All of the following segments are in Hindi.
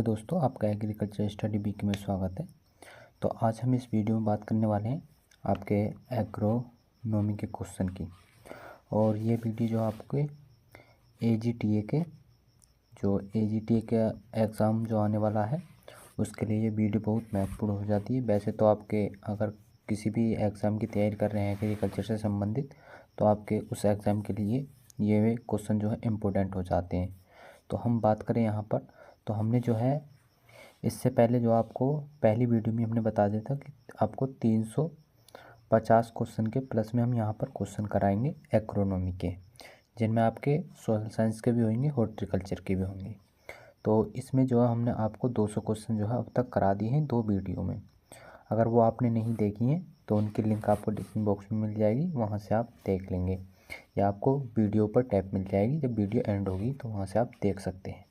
हेलो दोस्तों, आपका एग्रीकल्चर स्टडी वीक में स्वागत है। तो आज हम इस वीडियो में बात करने वाले हैं आपके एग्रोनॉमी के क्वेश्चन की। और ये वीडियो जो आपके एजीटीए के एग्ज़ाम जो आने वाला है उसके लिए ये वीडियो बहुत महत्वपूर्ण हो जाती है। वैसे तो आपके अगर किसी भी एग्ज़ाम की तैयारी कर रहे हैं एग्रीकल्चर से संबंधित, तो आपके उस एग्ज़ाम के लिए ये क्वेश्चन जो है इम्पोर्टेंट हो जाते हैं। तो हम बात करें यहाँ पर, तो हमने जो है इससे पहले जो आपको पहली वीडियो में हमने बता दिया था कि आपको 350 क्वेश्चन के प्लस में हम यहाँ पर क्वेश्चन कराएंगे एग्रोनॉमी के, जिनमें आपके सोशल साइंस के भी होंगे, हॉर्टिकल्चर के भी होंगे। तो इसमें जो है हमने आपको 200 क्वेश्चन जो है अब तक करा दिए हैं 2 वीडियो में। अगर वो आपने नहीं देखी हैं तो उनकी लिंक आपको डिस्क्रिप्शन बॉक्स में मिल जाएगी, वहाँ से आप देख लेंगे, या आपको वीडियो पर टैप मिल जाएगी। जब वीडियो एंड होगी तो वहाँ से आप देख सकते हैं।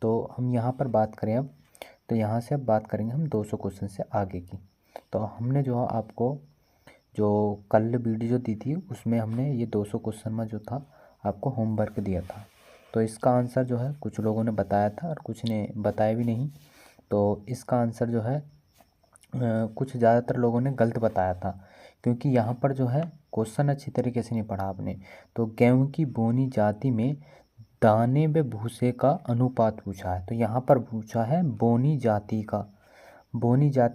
तो हम यहाँ पर बात करें अब, तो यहाँ से अब बात करेंगे हम 200 क्वेश्चन से आगे की। तो हमने जो आपको जो कल वीडियो जो दी थी उसमें हमने ये 200 क्वेश्चन में जो था आपको होमवर्क दिया था। तो इसका आंसर जो है कुछ लोगों ने बताया था और कुछ ने बताया भी नहीं। तो इसका आंसर जो है कुछ ज़्यादातर लोगों ने गलत बताया था, क्योंकि यहाँ पर जो है क्वेश्चन अच्छी तरीके से नहीं पढ़ा आपने। तो गेहूँ की बोनी जाति में दाने व भूसे का अनुपात पूछा है। तो यहाँ पर पूछा है बोनी जाति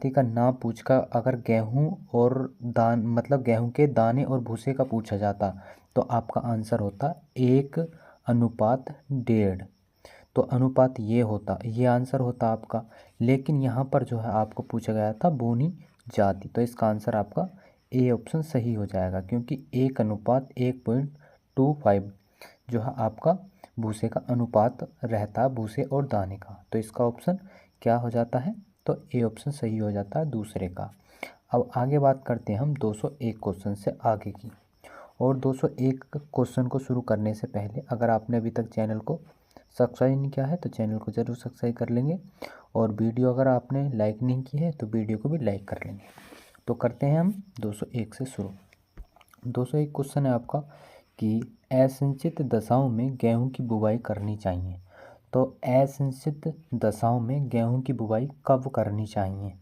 का ना पूछकर अगर गेहूँ और दान मतलब गेहूँ के दाने और भूसे का पूछा जाता तो आपका आंसर होता 1:1.5। तो अनुपात ये आंसर होता आपका। लेकिन यहाँ पर जो है आपको पूछा गया था बोनी जाति, तो इसका आंसर आपका ए ऑप्शन सही हो जाएगा, क्योंकि 1:1.25 जो है आपका भूसे का अनुपात रहता है, भूसे और दाने का। तो इसका ऑप्शन क्या हो जाता है, तो ए ऑप्शन सही हो जाता है दूसरे का। अब आगे बात करते हैं हम 201 क्वेश्चन से आगे की। और 201 क्वेश्चन को शुरू करने से पहले अगर आपने अभी तक चैनल को सब्सक्राइब नहीं किया है तो चैनल को ज़रूर सब्सक्राइब कर लेंगे, और वीडियो अगर आपने लाइक नहीं की है तो वीडियो को भी लाइक कर लेंगे। तो करते हैं हम 201 से शुरू। 201 क्वेश्चन है आपका कि असिंचित दशाओं में गेहूं की बुवाई करनी चाहिए। तो असिंचित दशाओं में गेहूं की बुवाई कब करनी चाहिए?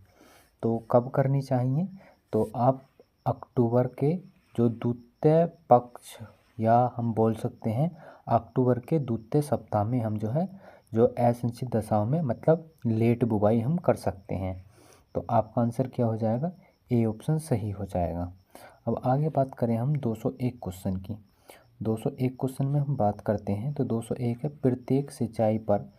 तो कब करनी चाहिए, तो आप अक्टूबर के जो द्वितीय पक्ष, या हम बोल सकते हैं अक्टूबर के द्वितीय सप्ताह में हम जो है जो असिंचित दशाओं में मतलब लेट बुवाई हम कर सकते हैं। तो आपका आंसर क्या हो जाएगा, ए ऑप्शन सही हो जाएगा। अब आगे बात करें हम 201 क्वेश्चन की। 201 क्वेश्चन में हम बात करते हैं, तो 201 है प्रत्येक सिंचाई पर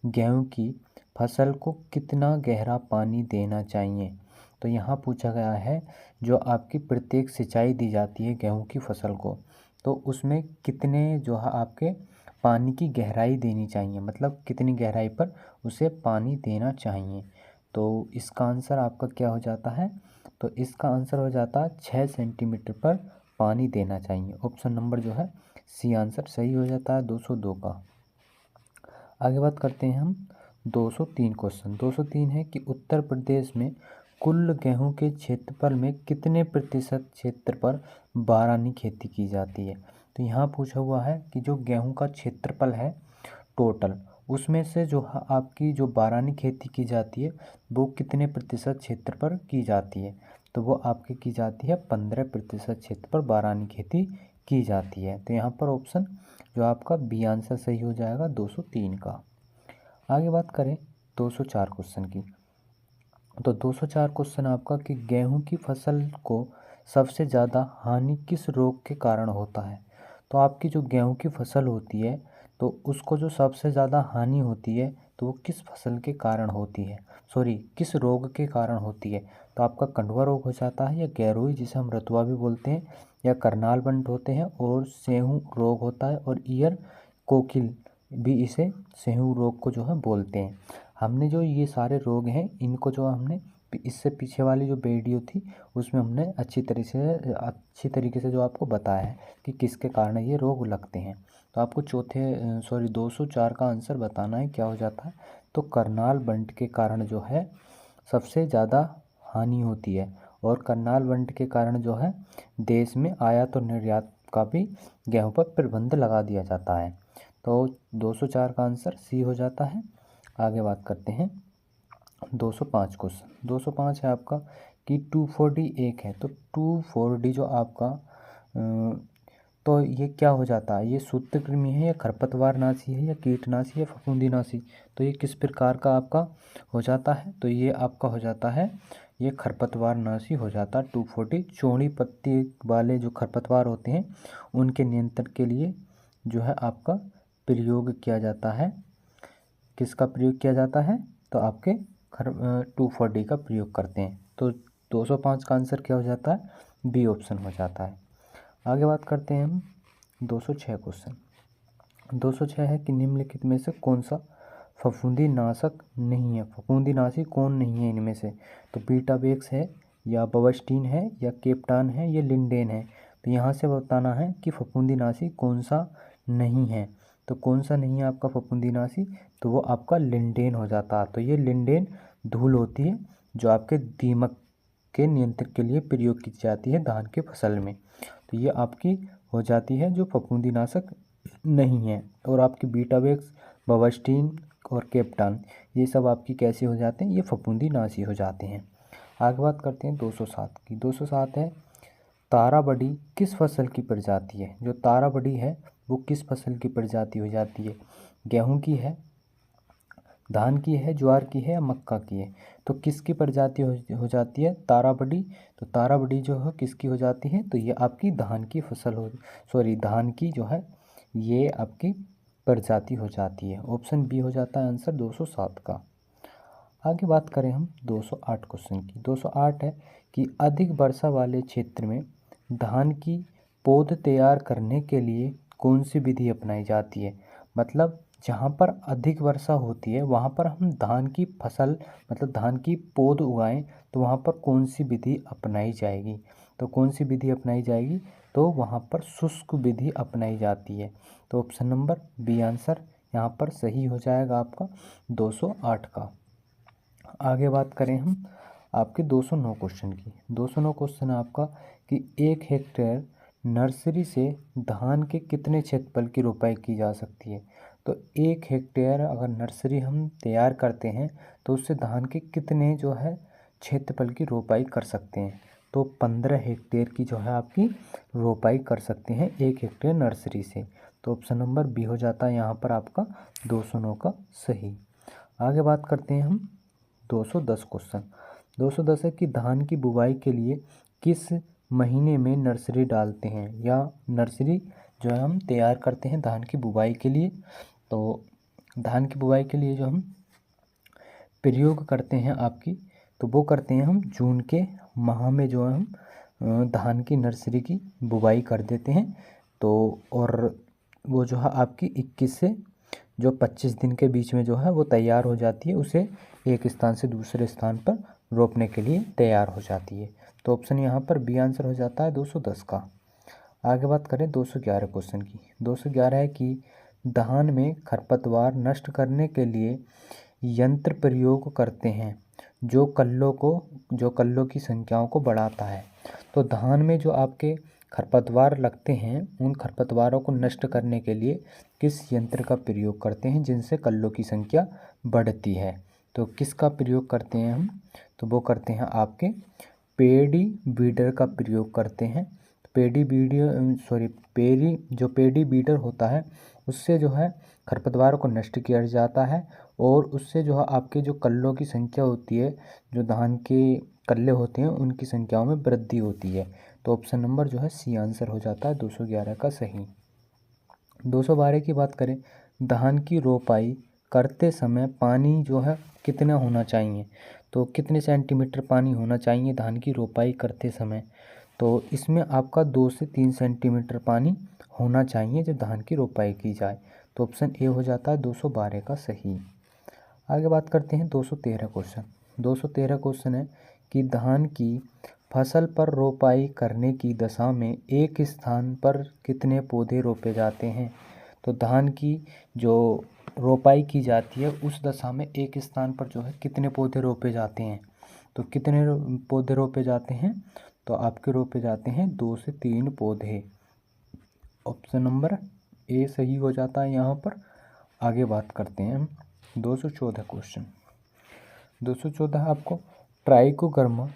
गेहूं की फसल को कितना गहरा पानी देना चाहिए। तो यहाँ पूछा गया है जो आपकी प्रत्येक सिंचाई दी जाती है गेहूं की फसल को, तो उसमें कितने जो है आपके पानी की गहराई देनी चाहिए, मतलब कितनी गहराई पर उसे पानी देना चाहिए। तो इसका आंसर आपका क्या हो जाता है, तो इसका आंसर हो जाता है 6 सेंटीमीटर पर पानी देना चाहिए। ऑप्शन नंबर जो है सी आंसर सही हो जाता है 202 का। आगे बात करते हैं हम 203 क्वेश्चन। 203 है कि उत्तर प्रदेश में कुल गेहूं के क्षेत्रफल में कितने प्रतिशत क्षेत्र पर बारानी खेती की जाती है। तो यहाँ पूछा हुआ है कि जो गेहूं का क्षेत्रफल है टोटल, उसमें से जो आपकी जो बारानी खेती की जाती है वो कितने प्रतिशत क्षेत्र पर की जाती है। तो वो आपकी की जाती है 15% क्षेत्र पर बारानी खेती की जाती है। तो यहाँ पर ऑप्शन जो आपका बी आंसर सही हो जाएगा 203 का। आगे बात करें 204 क्वेश्चन की। तो 204 क्वेश्चन आपका कि गेहूं की फसल को सबसे ज़्यादा हानि किस रोग के कारण होता है। तो आपकी जो गेहूं की फसल होती है तो उसको जो सबसे ज़्यादा हानि होती है तो वो किस फसल के कारण होती है, किस रोग के कारण होती है। तो आपका कंडुआ रोग हो जाता है, या गैरोई जिसे हम रतुआ भी बोलते हैं, या करनाल बंट होते हैं, और सेहू रोग होता है, और ईयर कोकिल भी इसे सेहू रोग को जो है बोलते हैं। हमने जो ये सारे रोग हैं इनको जो हमने इससे पीछे वाली जो वीडियो थी उसमें हमने अच्छी तरीके से जो आपको बताया है कि किसके कारण ये रोग लगते हैं। तो आपको 204 का आंसर बताना है क्या हो जाता है, तो करनाल बंट के कारण जो है सबसे ज़्यादा हानि होती है, और करनाल बंट के कारण जो है देश में आयात और निर्यात का भी गेहूं पर प्रतिबंध लगा दिया जाता है। तो 204 का आंसर सी हो जाता है। आगे बात करते हैं 205 क्वेश्चन। 205 है आपका कि 2,4-D एक है, तो 2,4-D जो आपका तो ये क्या हो जाता है, ये सूत्रकृमि है या खरपतवारनाशी है या कीटनाशी या फफूंदीनाशी, तो ये किस प्रकार का आपका हो जाता है, तो ये आपका हो जाता है, ये खरपतवारनाशी हो जाता है 2,4-D। चौड़ी पत्ती वाले जो खरपतवार होते हैं उनके नियंत्रण के लिए जो है आपका प्रयोग किया जाता है, किसका प्रयोग किया जाता है, तो आपके 2,4-D का प्रयोग करते हैं। तो 205 का आंसर क्या हो जाता है, बी ऑप्शन हो जाता है। आगे बात करते हैं हम 206 क्वेश्चन। 206 है कि निम्नलिखित में से कौन सा फफूंदीनाशक नहीं है, फफूंदीनाशी कौन नहीं है इनमें से, तो बीटाबेक्स है या बवस्टीन है या केप्टान है या लिंडेन है। तो यहाँ से बताना है कि फफूंदीनाशी कौन सा नहीं है, तो कौन सा नहीं है आपका फफूंदीनाशी, तो वो आपका लिंडेन हो जाता है। तो ये लिंडेन धूल होती है जो आपके दीमक के नियंत्रण के लिए प्रयोग की जाती है धान के फसल में, तो ये आपकी हो जाती है जो फफूंदीनाशक नहीं है। और आपकी बीटाबेक्स, बवस्टीन और केप्टान ये सब आपकी कैसे हो जाते हैं, ये फफूंदीनाशी हो जाते हैं। आगे बात करते हैं 207 की। 207 है ताराबड़ी किस फसल की प्रजाति है, जो ताराबड़ी है वो किस फसल की प्रजाति हो जाती है, गेहूं की है, धान की है, ज्वार की है या मक्का की है, तो किसकी प्रजाति हो जाती है, ताराबड़ी। तो ताराबड़ी जो है किसकी हो जाती है, तो ये आपकी धान की फसल धान की जो है ये आपकी प्रजाति हो जाती है। ऑप्शन बी हो जाता है आंसर 207 का। आगे बात करें हम 208 क्वेश्चन की। 208 है कि अधिक वर्षा वाले क्षेत्र में धान की पौध तैयार करने के लिए कौन सी विधि अपनाई जाती है, मतलब जहाँ पर अधिक वर्षा होती है वहाँ पर हम धान की फसल मतलब धान की पौध उगाएं तो वहाँ पर कौन सी विधि अपनाई जाएगी, तो कौन सी विधि अपनाई जाएगी, तो वहाँ पर शुष्क विधि अपनाई जाती है। तो ऑप्शन नंबर बी आंसर यहाँ पर सही हो जाएगा आपका 208 का। आगे बात करें हम आपके 209 क्वेश्चन की। 209 क्वेश्चन है आपका कि 1 हेक्टेयर नर्सरी से धान के कितने क्षेत्रफल की रोपाई की जा सकती है, तो 1 हेक्टेयर अगर नर्सरी हम तैयार करते हैं तो उससे धान के कितने जो है क्षेत्रफल की रोपाई कर सकते हैं, तो 15 हेक्टेयर की जो है आपकी रोपाई कर सकते हैं 1 हेक्टेयर नर्सरी से। तो ऑप्शन नंबर बी हो जाता है यहाँ पर आपका 209 का सही। आगे बात करते हैं हम 210 क्वेश्चन। 210 है कि धान की बुवाई के लिए किस महीने में नर्सरी डालते हैं, या नर्सरी जो है हम तैयार करते हैं धान की बुवाई के लिए, तो धान की बुवाई के लिए जो हम प्रयोग करते हैं आपकी, तो वो करते हैं हम जून के माह में जो है हम धान की नर्सरी की बुवाई कर देते हैं। तो और वो जो है आपकी 21 से जो 25 दिन के बीच में जो है वो तैयार हो जाती है, उसे एक स्थान से दूसरे स्थान पर रोपने के लिए तैयार हो जाती है। तो ऑप्शन यहाँ पर बी आंसर हो जाता है 210 का। आगे बात करें 211 क्वेश्चन की। 211 है कि धान में खरपतवार नष्ट करने के लिए यंत्र प्रयोग करते हैं जो कल्लों की संख्याओं को बढ़ाता है, तो धान में जो आपके खरपतवार लगते हैं उन खरपतवारों को नष्ट करने के लिए किस यंत्र का प्रयोग करते हैं जिनसे कल्लों की संख्या बढ़ती है, तो किसका प्रयोग करते हैं हम, तो वो करते हैं आपके पेडी बीडर का प्रयोग करते हैं। पेडी बीडर होता है उससे जो है खरपतवारों को नष्ट किया जाता है और उससे जो है आपके जो कल्लों की संख्या होती है, जो धान के कल्ले होते हैं उनकी संख्याओं में वृद्धि होती है। तो ऑप्शन नंबर जो है सी आंसर हो जाता है 211 का सही। 212 की बात करें, धान की रोपाई करते समय पानी जो है कितना होना चाहिए, तो कितने सेंटीमीटर पानी होना चाहिए धान की रोपाई करते समय, तो इसमें आपका 2 से 3 सेंटीमीटर पानी होना चाहिए जब धान की रोपाई की जाए। तो ऑप्शन ए हो जाता है 212 का सही। आगे बात करते हैं 213 क्वेश्चन। 213 क्वेश्चन है कि धान की फसल पर रोपाई करने की दशा में एक स्थान पर कितने पौधे रोपे जाते हैं, तो धान की जो रोपाई की जाती है उस दशा में एक स्थान पर जो है कितने पौधे रोपे जाते हैं, तो कितने पौधे रोपे जाते हैं, तो आपके रोपे जाते हैं 2 से 3 पौधे। ऑप्शन नंबर ए सही हो जाता है यहाँ पर। आगे बात करते हैं 214 क्वेश्चन। 214 आपको ट्राइकोग्रामा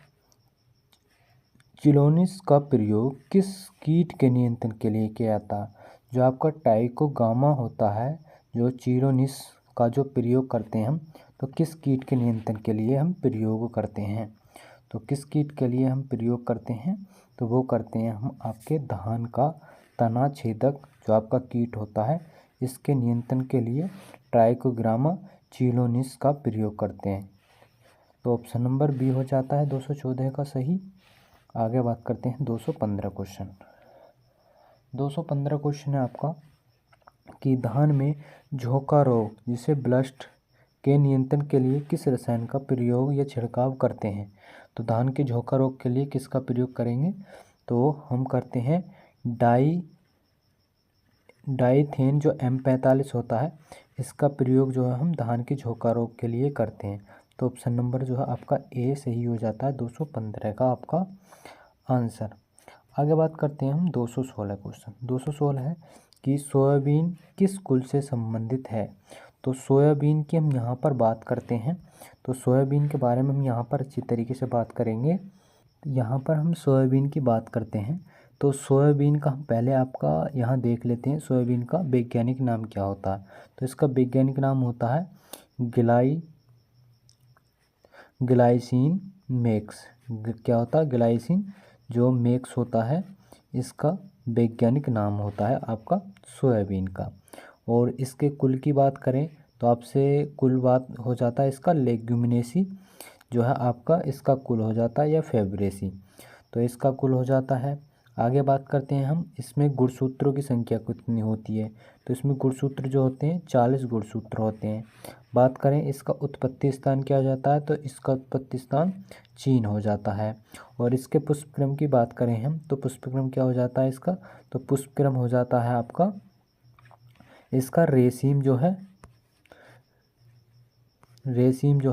चिलोनिस का प्रयोग किस कीट के नियंत्रण के लिए किया जाता है? जो आपका ट्राइकोग्रामा होता है, जो चिलोनिस का जो प्रयोग करते हैं हम, तो किस कीट के नियंत्रण के लिए हम प्रयोग करते हैं? तो किस कीट के लिए हम प्रयोग करते हैं? तो वो करते हैं हम आपके धान का तना छेदक जो आपका कीट होता है, इसके नियंत्रण के लिए ट्राइकोग्रामा चिलोनिस का प्रयोग करते हैं। तो ऑप्शन नंबर बी हो जाता है 214 का सही। आगे बात करते हैं 215 क्वेश्चन। 215 क्वेश्चन है आपका कि धान में झोंका रोग जिसे ब्लस्ट के नियंत्रण के लिए किस रसायन का प्रयोग या छिड़काव करते हैं? तो धान के झोंका रोग के लिए किसका प्रयोग करेंगे? तो हम करते हैं डाइथेन जो M45 होता है, इसका प्रयोग जो है हम धान के झोंका रोग के लिए करते हैं। तो ऑप्शन नंबर जो है आपका ए सही हो जाता है 215 का आपका आंसर। आगे बात करते हैं हम 216 क्वेश्चन। 216 है कि सोयाबीन किस कुल से संबंधित है? तो सोयाबीन की हम यहाँ पर बात करते हैं, तो सोयाबीन के बारे में हम यहाँ पर अच्छी तरीके से बात करेंगे। यहाँ पर हम सोयाबीन की बात करते हैं, तो सोयाबीन का हम पहले आपका यहाँ देख लेते हैं सोयाबीन का वैज्ञानिक नाम क्या होता है। तो इसका वैज्ञानिक नाम होता है ग्लाइसिन मैक्स। क्या होता है? ग्लाइसिन जो मैक्स होता है, इसका वैज्ञानिक नाम होता है आपका सोयाबीन का। और इसके कुल की बात करें तो आपसे कुल बात हो जाता है इसका लेग्यूमिनेसी जो है आपका, इसका कुल हो जाता है, या फेबरेसी, तो इसका कुल हो जाता है। आगे बात करते हैं हम इसमें गुणसूत्रों की संख्या कितनी होती है? तो इसमें गुणसूत्र जो होते हैं 40 गुणसूत्र होते हैं। बात करें इसका उत्पत्ति स्थान क्या हो जाता है? तो इसका उत्पत्ति स्थान चीन हो जाता है। और इसके पुष्पक्रम की बात करें हम, तो पुष्पक्रम क्या हो जाता है इसका? तो पुष्पक्रम हो जाता है आपका इसका रेशीम जो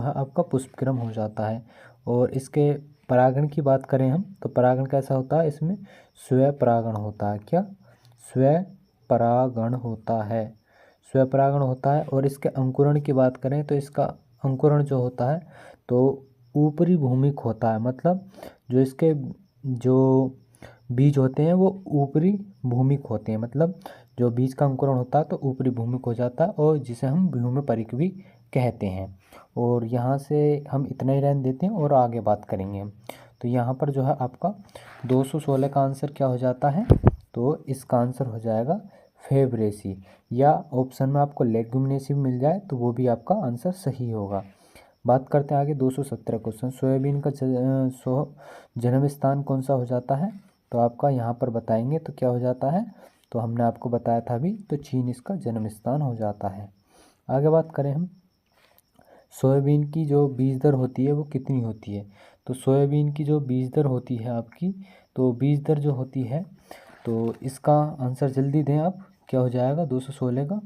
है आपका पुष्पक्रम हो जाता है। और इसके परागण की बात करें हम, तो परागण कैसा होता है? इसमें स्वयं परागण होता है। क्या? स्वयं परागण होता है, स्वयं परागण होता है। और इसके अंकुरण की बात करें तो इसका अंकुरण जो होता है तो ऊपरी भूमिक होता है, मतलब जो इसके जो बीज होते हैं वो ऊपरी भूमिक होते हैं, मतलब जो बीज का अंकुरण होता है तो ऊपरी भूमिक हो जाता है, और जिसे हम भूमिपरिक भी कहते हैं। और यहाँ से हम इतना ही रहने देते हैं और आगे बात करेंगे हम। तो यहाँ पर जो है आपका 216 का आंसर क्या हो जाता है? तो इसका आंसर हो जाएगा फेबरेसी, या ऑप्शन में आपको लेग्यूमिनेसी मिल जाए तो वो भी आपका आंसर सही होगा। बात करते हैं आगे 217 क्वेश्चन। सोयाबीन का जन्म स्थान कौन सा हो जाता है? तो आपका यहाँ पर बताएंगे तो क्या हो जाता है? तो हमने आपको बताया था अभी, तो चीन इसका जन्म स्थान हो जाता है। आगे बात करें हम, सोयाबीन की जो बीज दर होती है वो कितनी होती है? तो सोयाबीन की जो बीज दर होती है आपकी, तो बीज दर जो होती है, तो इसका आंसर जल्दी दें आप, क्या हो जाएगा 216 का?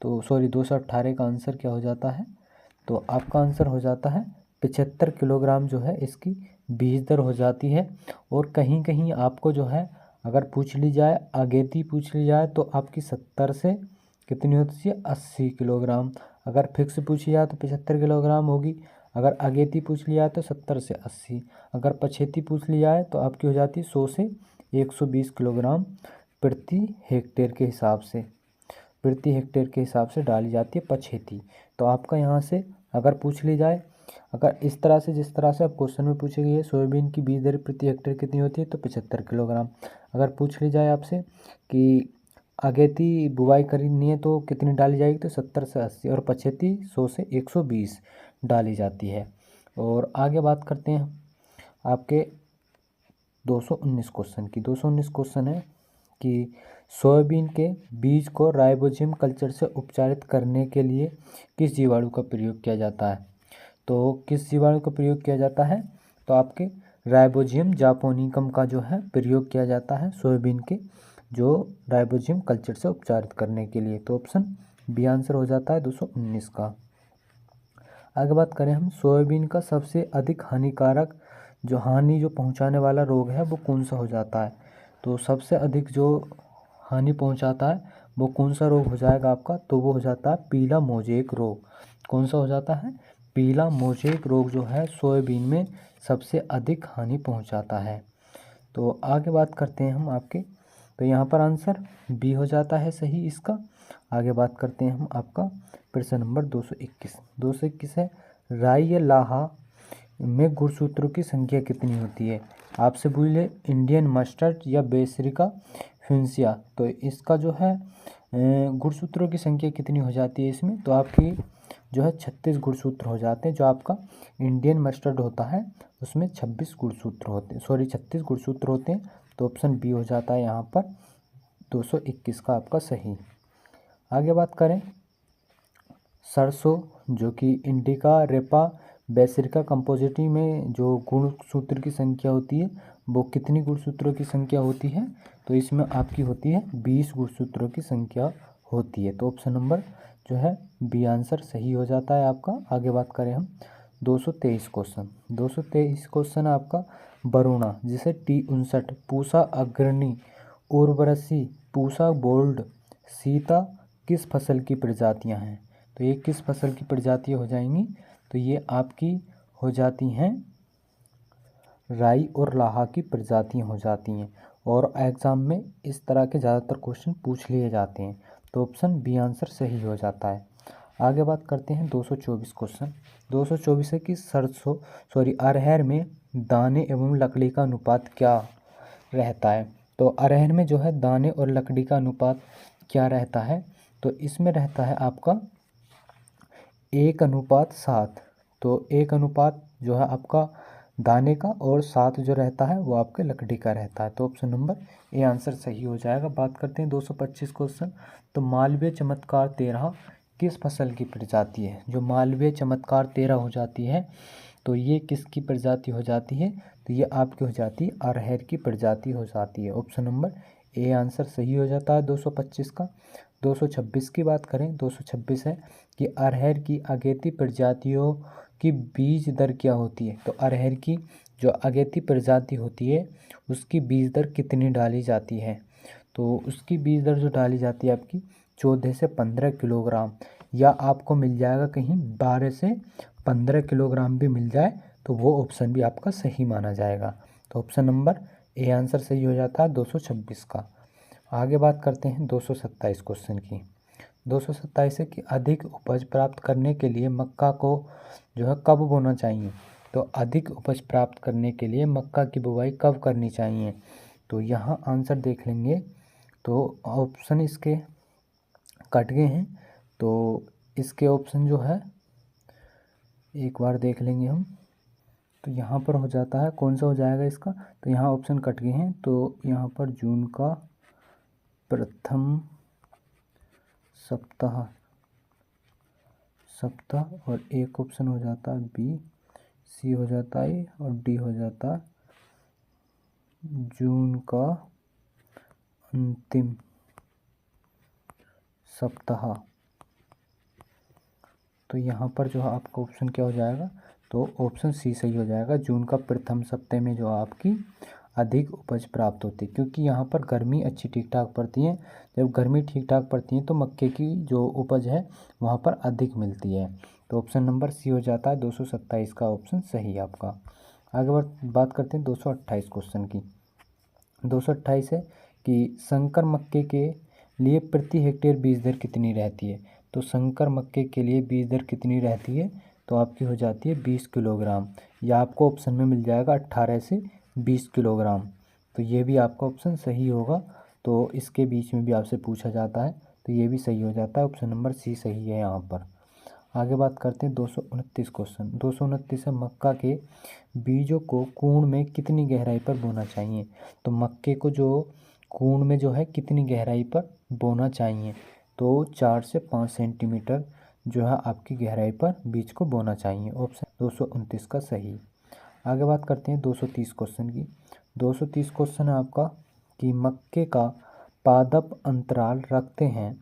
तो सॉरी 218 का आंसर क्या हो जाता है? तो आपका आंसर हो जाता है 75 किलोग्राम जो है इसकी बीज दर हो जाती है। और कहीं कहीं आपको जो है अगर पूछ ली जाए, अगेती पूछ ली जाए, तो आपकी 70 से कितनी होती है? 80 किलोग्राम। अगर फिक्स पूछी जाए तो 75 किलोग्राम होगी। अगर अगेती पूछ लिया जाए तो 70 से 80। अगर पछेती पूछ ली जाए तो आपकी हो जाती है 100 से 120 किलोग्राम प्रति हेक्टेयर के हिसाब से डाली जाती है पछेती। तो आपका यहाँ से अगर पूछ ली जाए, अगर इस तरह से जिस तरह से अब क्वेश्चन में पूछी गई है सोयाबीन की बीज दर प्रति हेक्टेयर कितनी होती है, तो 75 किलोग्राम। अगर पूछ ली जाए आपसे कि अगेती बुवाई करनी है तो कितनी डाली जाएगी, तो 70 से 80, और पछेती 100 से 120 डाली जाती है। और आगे बात करते हैं आपके 219 क्वेश्चन की। 219 क्वेश्चन है कि सोयाबीन के बीज को राइबोसोम कल्चर से उपचारित करने के लिए किस जीवाणु का प्रयोग किया जाता है? तो किस जीवाणु का प्रयोग किया जाता है? तो आपके राइबोसोम जापोनिकम का जो है प्रयोग किया जाता है सोयाबीन के जो राइबोसोम कल्चर से उपचारित करने के लिए। तो ऑप्शन बी आंसर हो जाता है 219 का। आगे बात करें हम, सोयाबीन का सबसे अधिक हानिकारक जो पहुंचाने वाला रोग है वो कौन सा हो जाता है? तो सबसे अधिक जो हानि पहुंचाता है वो कौन सा रोग हो जाएगा आपका? तो वो हो जाता है पीला मोजेक रोग। कौन सा हो जाता है? पीला मोज़ेक रोग जो है सोयाबीन में सबसे अधिक हानि पहुंचाता है। तो आगे बात करते हैं हम आपके, तो यहाँ पर आंसर बी हो जाता है सही इसका। आगे बात करते हैं हम आपका प्रश्न नंबर 221 है, राई या लाहा में गुणसूत्रों की संख्या कितनी होती है? आपसे बोले इंडियन मस्टर्ड या बेसिलिका फ्यूंसिया, तो इसका जो है गुणसूत्रों की संख्या कितनी हो जाती है इसमें? तो आपकी जो है 36 गुणसूत्र हो जाते हैं। जो आपका इंडियन मस्टर्ड होता है उसमें 26 गुणसूत्र होते हैं, 36 गुणसूत्र होते हैं। तो ऑप्शन बी हो जाता है यहाँ पर 221 का आपका सही। आगे बात करें, सरसों जो कि इंडिका रेपा बेसिलिका कंपोजिटी में जो गुणसूत्र की संख्या होती है वो कितनी गुणसूत्रों की संख्या होती है? तो इसमें आपकी होती है 20 गुणसूत्रों की संख्या होती है। तो ऑप्शन नंबर जो है बी आंसर सही हो जाता है आपका। आगे बात करें हम 223 क्वेश्चन है आपका, बरूणा जिसे T59, पूसा अग्रणी, उर्वशी, पूसा गोल्ड, सीता किस फसल की प्रजातियां हैं? तो ये किस फसल की प्रजातियां हो जाएंगी? तो ये आपकी हो जाती हैं राई और लाहा की प्रजातियां हो जाती हैं, और एग्ज़ाम में इस तरह के ज़्यादातर क्वेश्चन पूछ लिए जाते हैं। तो ऑप्शन बी आंसर सही हो जाता है। आगे बात करते हैं 224 क्वेश्चन। 224 है कि अरहर में दाने एवं लकड़ी का अनुपात क्या रहता है? तो अरहर में जो है दाने और लकड़ी का अनुपात क्या रहता है? तो इसमें रहता है आपका 1:7। तो 1 जो है आपका दाने का और 7 जो रहता है वो आपके लकड़ी का रहता है। तो ऑप्शन नंबर ए आंसर सही हो जाएगा। बात करते हैं 225 क्वेश्चन, तो मालवीय चमत्कार 13 किस फसल की प्रजाति है? जो मालवीय चमत्कार 13 हो जाती है तो ये किसकी प्रजाति हो जाती है? तो ये आपकी हो जाती है अरहर की प्रजाति हो जाती है। ऑप्शन नंबर ए आंसर सही हो जाता है 225 का। 226 की बात करें, 226 है कि अरहर की अगेती प्रजातियों की बीज दर क्या होती है? तो अरहर की जो अगेती प्रजाति होती है उसकी बीज दर कितनी डाली जाती है? तो उसकी बीज दर जो डाली जाती है आपकी 14 से 15 किलोग्राम, या आपको मिल जाएगा कहीं 12 से 15 किलोग्राम भी मिल जाए तो वो ऑप्शन भी आपका सही माना जाएगा। तो ऑप्शन नंबर ए आंसर सही हो जाता है 226 का। आगे बात करते हैं 227 क्वेश्चन की। 227 है कि अधिक उपज प्राप्त करने के लिए मक्का को जो है कब बोना चाहिए? तो अधिक उपज प्राप्त करने के लिए मक्का की बुवाई कब करनी चाहिए? तो यहाँ आंसर देख लेंगे तो ऑप्शन इसके कट गए हैं, तो इसके ऑप्शन जो है एक बार देख लेंगे हम। तो यहाँ पर हो जाता है, कौन सा हो जाएगा इसका? तो यहाँ ऑप्शन कट गए हैं, तो यहाँ पर जून का प्रथम सप्ताह और एक ऑप्शन हो जाता है बी, सी हो जाता है और डी हो जाता है जून का अंतिम सप्ताह। तो यहाँ पर जो है आपका ऑप्शन क्या हो जाएगा? तो ऑप्शन सी सही हो जाएगा, जून का प्रथम सप्ताह में जो आपकी अधिक उपज प्राप्त होती है, क्योंकि यहाँ पर गर्मी अच्छी ठीक ठाक पड़ती है। जब गर्मी ठीक ठाक पड़ती है तो मक्के की जो उपज है वहाँ पर अधिक मिलती है। तो ऑप्शन नंबर सी हो जाता है 227 का ऑप्शन सही है आपका। आगे बात करते हैं 228 क्वेश्चन की। 228 है कि संकर मक्के के लिए प्रति हेक्टेयर बीज दर कितनी रहती है? तो संकर मक्के के लिए बीज दर कितनी रहती है? तो आपकी हो जाती है 20 किलोग्राम, या आपको ऑप्शन में मिल जाएगा 18 से 20 किलोग्राम। तो ये भी आपका ऑप्शन सही होगा। तो इसके बीच में भी आपसे पूछा जाता है तो ये भी सही हो जाता है, ऑप्शन नंबर सी सही है यहाँ पर। आगे बात करते हैं 229 क्वेश्चन। 229 है मक्का के बीजों को कूण में कितनी गहराई पर बोना चाहिए? तो मक्के को जो कूण में जो है कितनी गहराई पर बोना चाहिए? तो 4 से 5 सेंटीमीटर जो है आपकी गहराई पर बीज को बोना चाहिए। ऑप्शन 229 का सही। आगे बात करते हैं 230 क्वेश्चन की। 230 क्वेश्चन है आपका कि मक्के का पादप अंतराल रखते हैं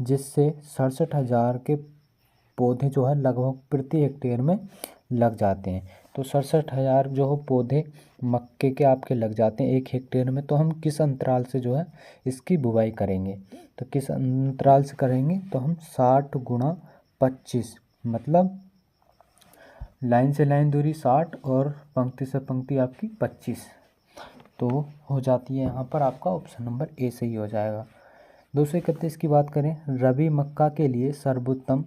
जिससे 67,000 के पौधे जो है लगभग प्रति हेक्टेयर में लग जाते हैं। तो 67,000 जो हो पौधे मक्के के आपके लग जाते हैं 1 हेक्टेयर में। तो हम किस अंतराल से जो है इसकी बुवाई करेंगे? तो किस अंतराल से करेंगे? तो हम 60 × 25 मतलब लाइन से लाइन दूरी 60 और पंक्ति से पंक्ति आपकी 25, तो हो जाती है यहाँ पर आपका ऑप्शन नंबर ए सही हो जाएगा। 231 की बात करें, रबी मक्का के लिए सर्वोत्तम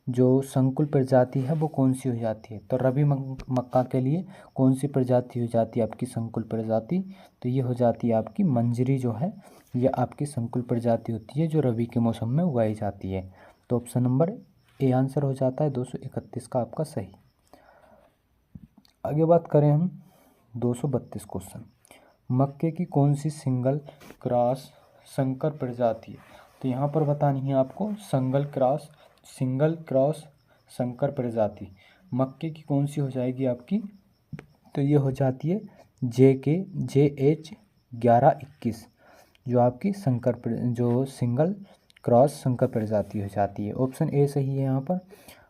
जो संकुल प्रजाति है वो कौन सी हो जाती है? तो रबी मक्का के लिए कौन सी प्रजाति हो जाती है आपकी संकुल प्रजाति? तो ये हो जाती है आपकी मंजरी जो है, ये आपकी संकुल प्रजाति होती है जो रबी के मौसम में उगाई जाती है। तो ऑप्शन नंबर ए आंसर हो जाता है 231 का आपका सही। आगे बात करें हम 232 क्वेश्चन, मक्के की कौन सी सिंगल क्रॉस संकर प्रजाति है? तो यहाँ पर बतानी है आपको सिंगल क्रॉस संकर प्रजाति मक्के की कौन सी हो जाएगी आपकी? तो ये हो जाती है JH 1121 जो आपकी जो सिंगल क्रॉस संकर प्रजाति हो जाती है। ऑप्शन ए सही है यहाँ पर।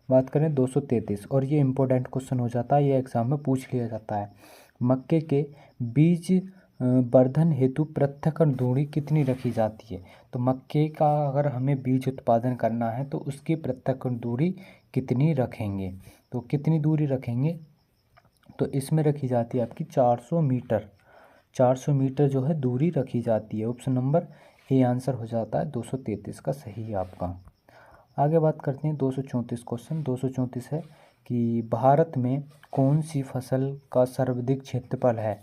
बात करें 233, और ये इम्पोर्टेंट क्वेश्चन हो जाता है, ये एग्जाम में पूछ लिया जाता है। मक्के के बीज वर्धन हेतु पृथक्करण दूरी कितनी रखी जाती है? तो मक्के का अगर हमें बीज उत्पादन करना है तो उसकी पृथक्करण दूरी कितनी रखेंगे? तो कितनी दूरी रखेंगे? तो इसमें रखी जाती है आपकी 400 मीटर। 400 मीटर जो है दूरी रखी जाती है। ऑप्शन नंबर ए आंसर हो जाता है 233 का सही है आपका। आगे बात करते हैं 234 क्वेश्चन। 234 है कि भारत में कौन सी फसल का सर्वाधिक क्षेत्रफल है?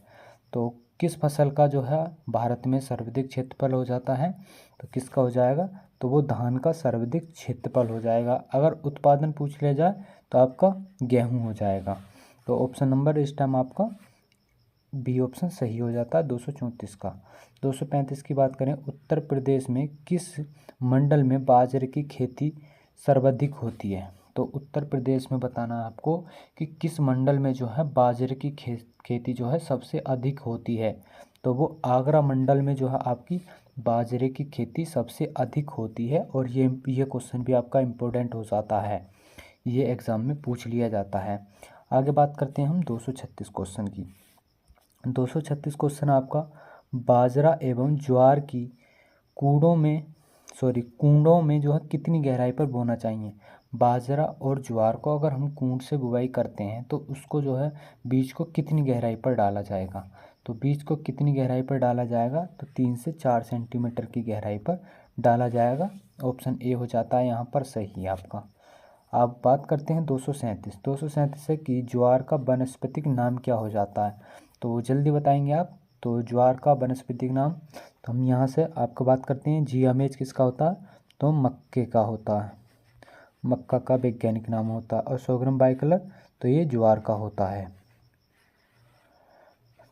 तो किस फसल का जो है भारत में सर्वाधिक क्षेत्रफल हो जाता है? तो किसका हो जाएगा? तो वो धान का सर्वाधिक क्षेत्रफल हो जाएगा। अगर उत्पादन पूछ लिया जाए तो आपका गेहूँ हो जाएगा। तो ऑप्शन नंबर इस टाइम आपका बी ऑप्शन सही हो जाता है 234 का। 235 की बात करें, उत्तर प्रदेश में किस मंडल में बाजरे की खेती सर्वाधिक होती है? तो उत्तर प्रदेश में बताना है आपको कि किस मंडल में जो है बाजरे की खेती जो है सबसे अधिक होती है। तो वो आगरा मंडल में जो है आपकी बाजरे की खेती सबसे अधिक होती है। और ये क्वेश्चन भी आपका इम्पोर्टेंट हो जाता है, ये एग्ज़ाम में पूछ लिया जाता है। आगे बात करते हैं हम 236 क्वेश्चन की। 236 क्वेश्चन आपका, बाजरा एवं ज्वार की कूंडों में जो है कितनी गहराई पर बोना चाहिए? बाजरा और ज्वार को अगर हम कूंड से बुवाई करते हैं तो उसको जो है बीज को कितनी गहराई पर डाला जाएगा? तो बीज को कितनी गहराई पर डाला जाएगा? तो 3 से 4 सेंटीमीटर की गहराई पर डाला जाएगा। ऑप्शन ए हो जाता है यहाँ पर सही आपका। अब बात करते हैं 237। 237 है कि ज्वार का वानस्पतिक नाम क्या हो जाता है? तो जल्दी बताएंगे आप। तो ज्वार का वानस्पतिक नाम, तो हम यहाँ से आपको बात करते हैं GMH किसका होता है? तो मक्के का होता है, मक्का का वैज्ञानिक नाम होता है। और सोग्रम बाइकलर, तो ये ज्वार का होता है।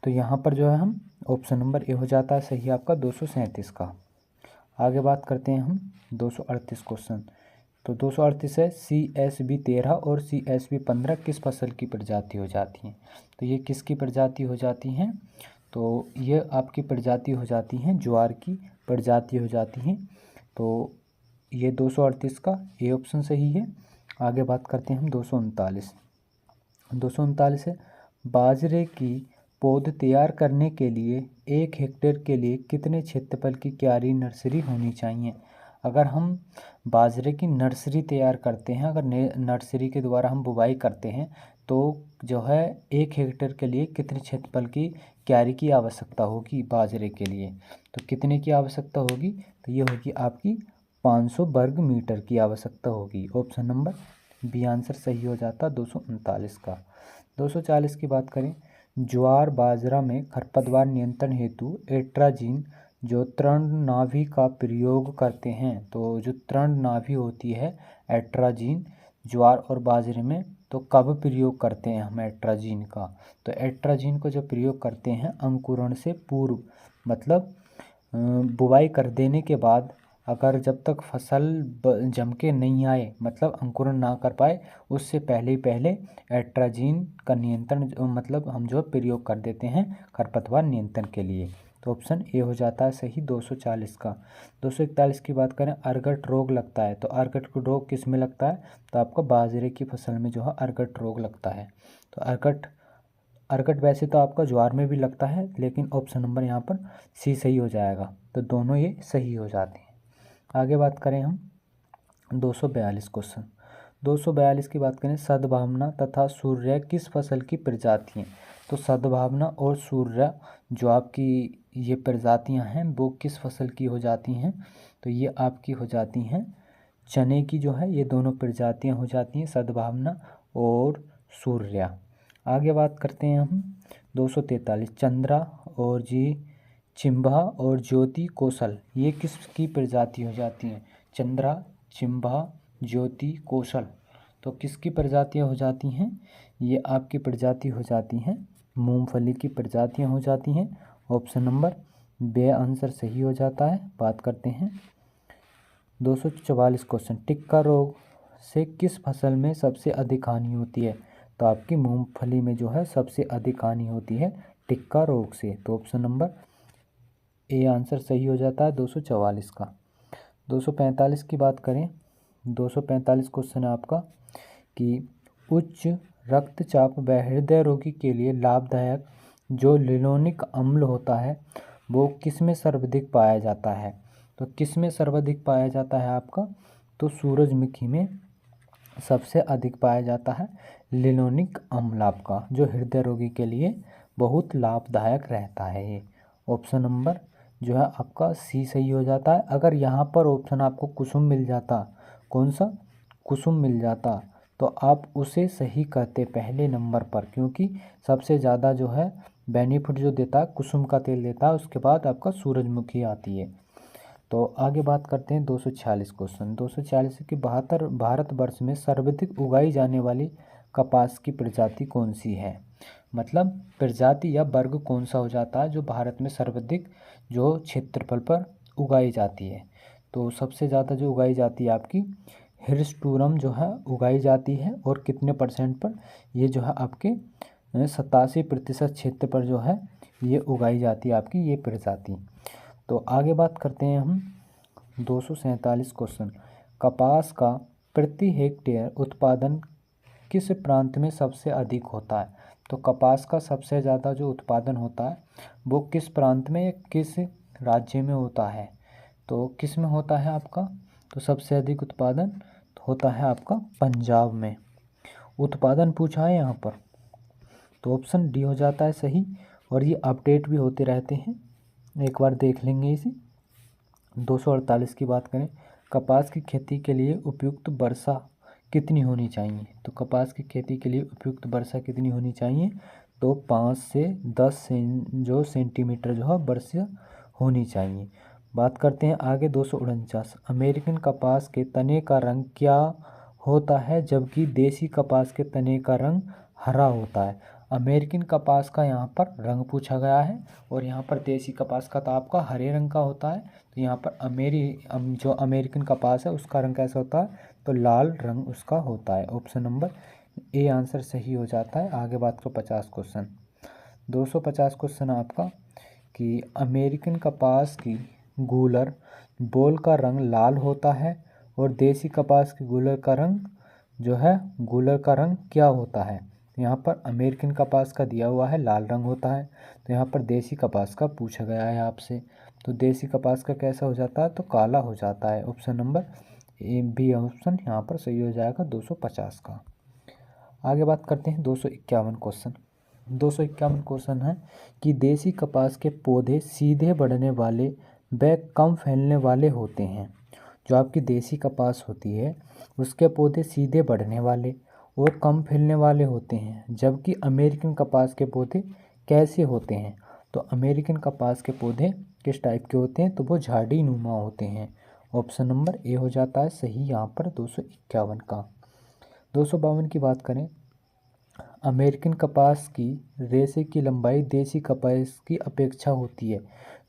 तो यहाँ पर जो है हम ऑप्शन नंबर ए हो जाता है सही आपका 237 का। आगे बात करते हैं हम 238 क्वेश्चन। तो 238 है, CSB 13 और CSB 15 किस फसल की प्रजाति हो जाती हैं? तो ये किसकी प्रजाति हो जाती हैं? तो ये आपकी प्रजाति हो जाती हैं, ज्वार की प्रजाति हो जाती हैं। तो ये 238 का ए ऑप्शन सही है। आगे बात करते हैं हम 239। 239 है, बाजरे की पौध तैयार करने के लिए 1 हेक्टेयर के लिए कितने क्षेत्रफल की क्यारी नर्सरी होनी चाहिए? अगर हम बाजरे की नर्सरी तैयार करते हैं, अगर नर्सरी के द्वारा हम बुवाई करते हैं तो जो है 1 हेक्टेयर के लिए कितने क्षेत्रफल की क्यारी की आवश्यकता होगी बाजरे के लिए? तो कितने की आवश्यकता होगी? तो ये होगी आपकी 500 वर्ग मीटर की आवश्यकता होगी। ऑप्शन नंबर बी आंसर सही हो जाता 239 का। 240 की बात करें, ज्वार बाजरा में खरपतवार नियंत्रण हेतु एट्राजीन जो तृणनाभि का प्रयोग करते हैं, तो जो तृणनाभि होती है एट्राजीन ज्वार और बाजरे में, तो कब प्रयोग करते हैं हम एट्राजीन का? तो एट्राजीन को जब प्रयोग करते हैं अंकुरण से पूर्व, मतलब बुवाई कर देने के बाद, अगर जब तक फसल जम के नहीं आए, मतलब अंकुरण ना कर पाए, उससे पहले एट्राजीन का नियंत्रण मतलब हम जो प्रयोग कर देते हैं खरपतवार नियंत्रण के लिए। तो ऑप्शन ए हो जाता है सही 240 का। 241 की बात करें, अर्गट रोग लगता है, तो अर्गट रोग किस में लगता है? तो आपको बाजरे की फसल में जो है अर्गट रोग लगता है। तो अर्गट वैसे तो आपका ज्वार में भी लगता है, लेकिन ऑप्शन नंबर यहाँ पर सी सही हो जाएगा। तो दोनों ये सही हो जाते हैं। आगे बात करें हम 242 क्वेश्चन। 242 की बात करें, सद्भावना तथा सूर्य किस फसल की प्रजाति हैं? तो सद्भावना और सूर्य जो आपकी ये प्रजातियां हैं वो किस फसल की हो जाती हैं? तो ये आपकी हो जाती हैं चने की, जो है ये दोनों प्रजातियां हो जाती हैं, सद्भावना और सूर्या। आगे बात करते हैं हम 243, चंद्रा और चिंबा और ज्योति कौशल ये किसकी प्रजाति हो जाती हैं? चंद्रा, चिंबा, ज्योति कौशल तो किसकी प्रजातियां हो जाती हैं? ये आपकी प्रजाति हो जाती हैं मूंगफली की प्रजातियां हो जाती हैं। ऑप्शन नंबर बे आंसर सही हो जाता है। बात करते हैं 244 क्वेश्चन, टिक्का रोग से किस फसल में सबसे अधिक हानि होती है? तो आपकी मूंगफली में जो है सबसे अधिक हानि होती है टिक्का रोग से। तो ऑप्शन नंबर ए आंसर सही हो जाता है 244 का। 245 की बात करें, 245 क्वेश्चन है आपका कि उच्च रक्तचाप व हृदय रोगी के लिए लाभदायक जो लिनोलिक अम्ल होता है वो किसमें सर्वाधिक पाया जाता है? तो किसमें सर्वाधिक पाया जाता है आपका? तो सूरजमुखी में सबसे अधिक पाया जाता है लिनोलिक अम्ल आपका, जो हृदय रोगी के लिए बहुत लाभदायक रहता है। ये ऑप्शन नंबर जो है आपका सी सही हो जाता है। अगर यहाँ पर ऑप्शन आपको कुसुम मिल जाता, कौन सा? कुसुम मिल जाता, तो आप उसे सही करते पहले नंबर पर, क्योंकि सबसे ज़्यादा जो है बेनिफिट जो देता है कुसुम का तेल देता है, उसके बाद आपका सूरजमुखी आती है। तो आगे बात करते हैं 246 क्वेश्चन, 246 की भारतवर्ष में सर्वाधिक उगाई जाने वाली कपास की प्रजाति कौन सी है? मतलब प्रजाति या वर्ग कौन सा हो जाता है जो भारत में सर्वाधिक जो क्षेत्रफल पर उगाई जाती है? तो सबसे ज़्यादा जो उगाई जाती है आपकी हिर्सुटम जो है उगाई जाती है, और कितने परसेंट पर? ये जो है आपके 87% क्षेत्र पर जो है ये उगाई जाती है आपकी ये प्रजाति। तो आगे बात करते हैं हम 247 क्वेश्चन, कपास का प्रति हेक्टेयर उत्पादन किस प्रांत में सबसे अधिक होता है? तो कपास का सबसे ज़्यादा जो उत्पादन होता है वो किस प्रांत में, किस राज्य में होता है? तो किस में होता है आपका? तो सबसे अधिक उत्पादन होता है आपका पंजाब में। उत्पादन पूछा है यहाँ पर, तो ऑप्शन डी हो जाता है सही, और ये अपडेट भी होते रहते हैं, एक बार देख लेंगे इसे। 248 की बात करें, कपास की खेती के लिए उपयुक्त वर्षा कितनी होनी चाहिए? तो कपास की खेती के लिए उपयुक्त वर्षा कितनी होनी चाहिए? तो 5 से 10 सेंटीमीटर जो है वर्षा होनी चाहिए। बात करते हैं आगे 249, अमेरिकन कपास के तने का रंग क्या होता है जबकि देसी कपास के तने का रंग हरा होता है? अमेरिकन कपास का यहाँ पर रंग पूछा गया है, और यहाँ पर देसी कपास का तो आपका हरे रंग का होता है। तो यहाँ पर जो अमेरिकन कपास है उसका रंग कैसा होता है? तो लाल रंग उसका होता है। ऑप्शन नंबर ए आंसर सही हो जाता है। आगे बात करो 50 क्वेश्चन, 250 क्वेश्चन आपका कि अमेरिकन कपास की गूलर बोल का रंग लाल होता है और देसी कपास की गूलर का रंग जो है गूलर का रंग क्या होता है? तो यहाँ पर अमेरिकन कपास का दिया हुआ है लाल रंग होता है, तो यहाँ पर देसी कपास का पूछा गया है आपसे, तो देसी कपास का कैसा हो जाता है? तो काला हो जाता है। Option number A B option यहाँ पर सही हो जाएगा 250 का। आगे बात करते हैं 251 क्वेश्चन, 251 क्वेश्चन है कि देसी कपास के पौधे सीधे बढ़ने वाले व कम फैलने वाले होते हैं। जो आपकी देसी कपास होती है उसके पौधे सीधे बढ़ने वाले और कम फैलने वाले होते हैं, जबकि अमेरिकन कपास के पौधे कैसे होते हैं? तो अमेरिकन कपास के पौधे किस टाइप के होते हैं? तो वो झाड़ी नुमा होते हैं। ऑप्शन नंबर ए हो जाता है सही यहाँ पर 251 का। 252 की बात करें, अमेरिकन कपास की रेशे की लंबाई देसी कपास की अपेक्षा होती है।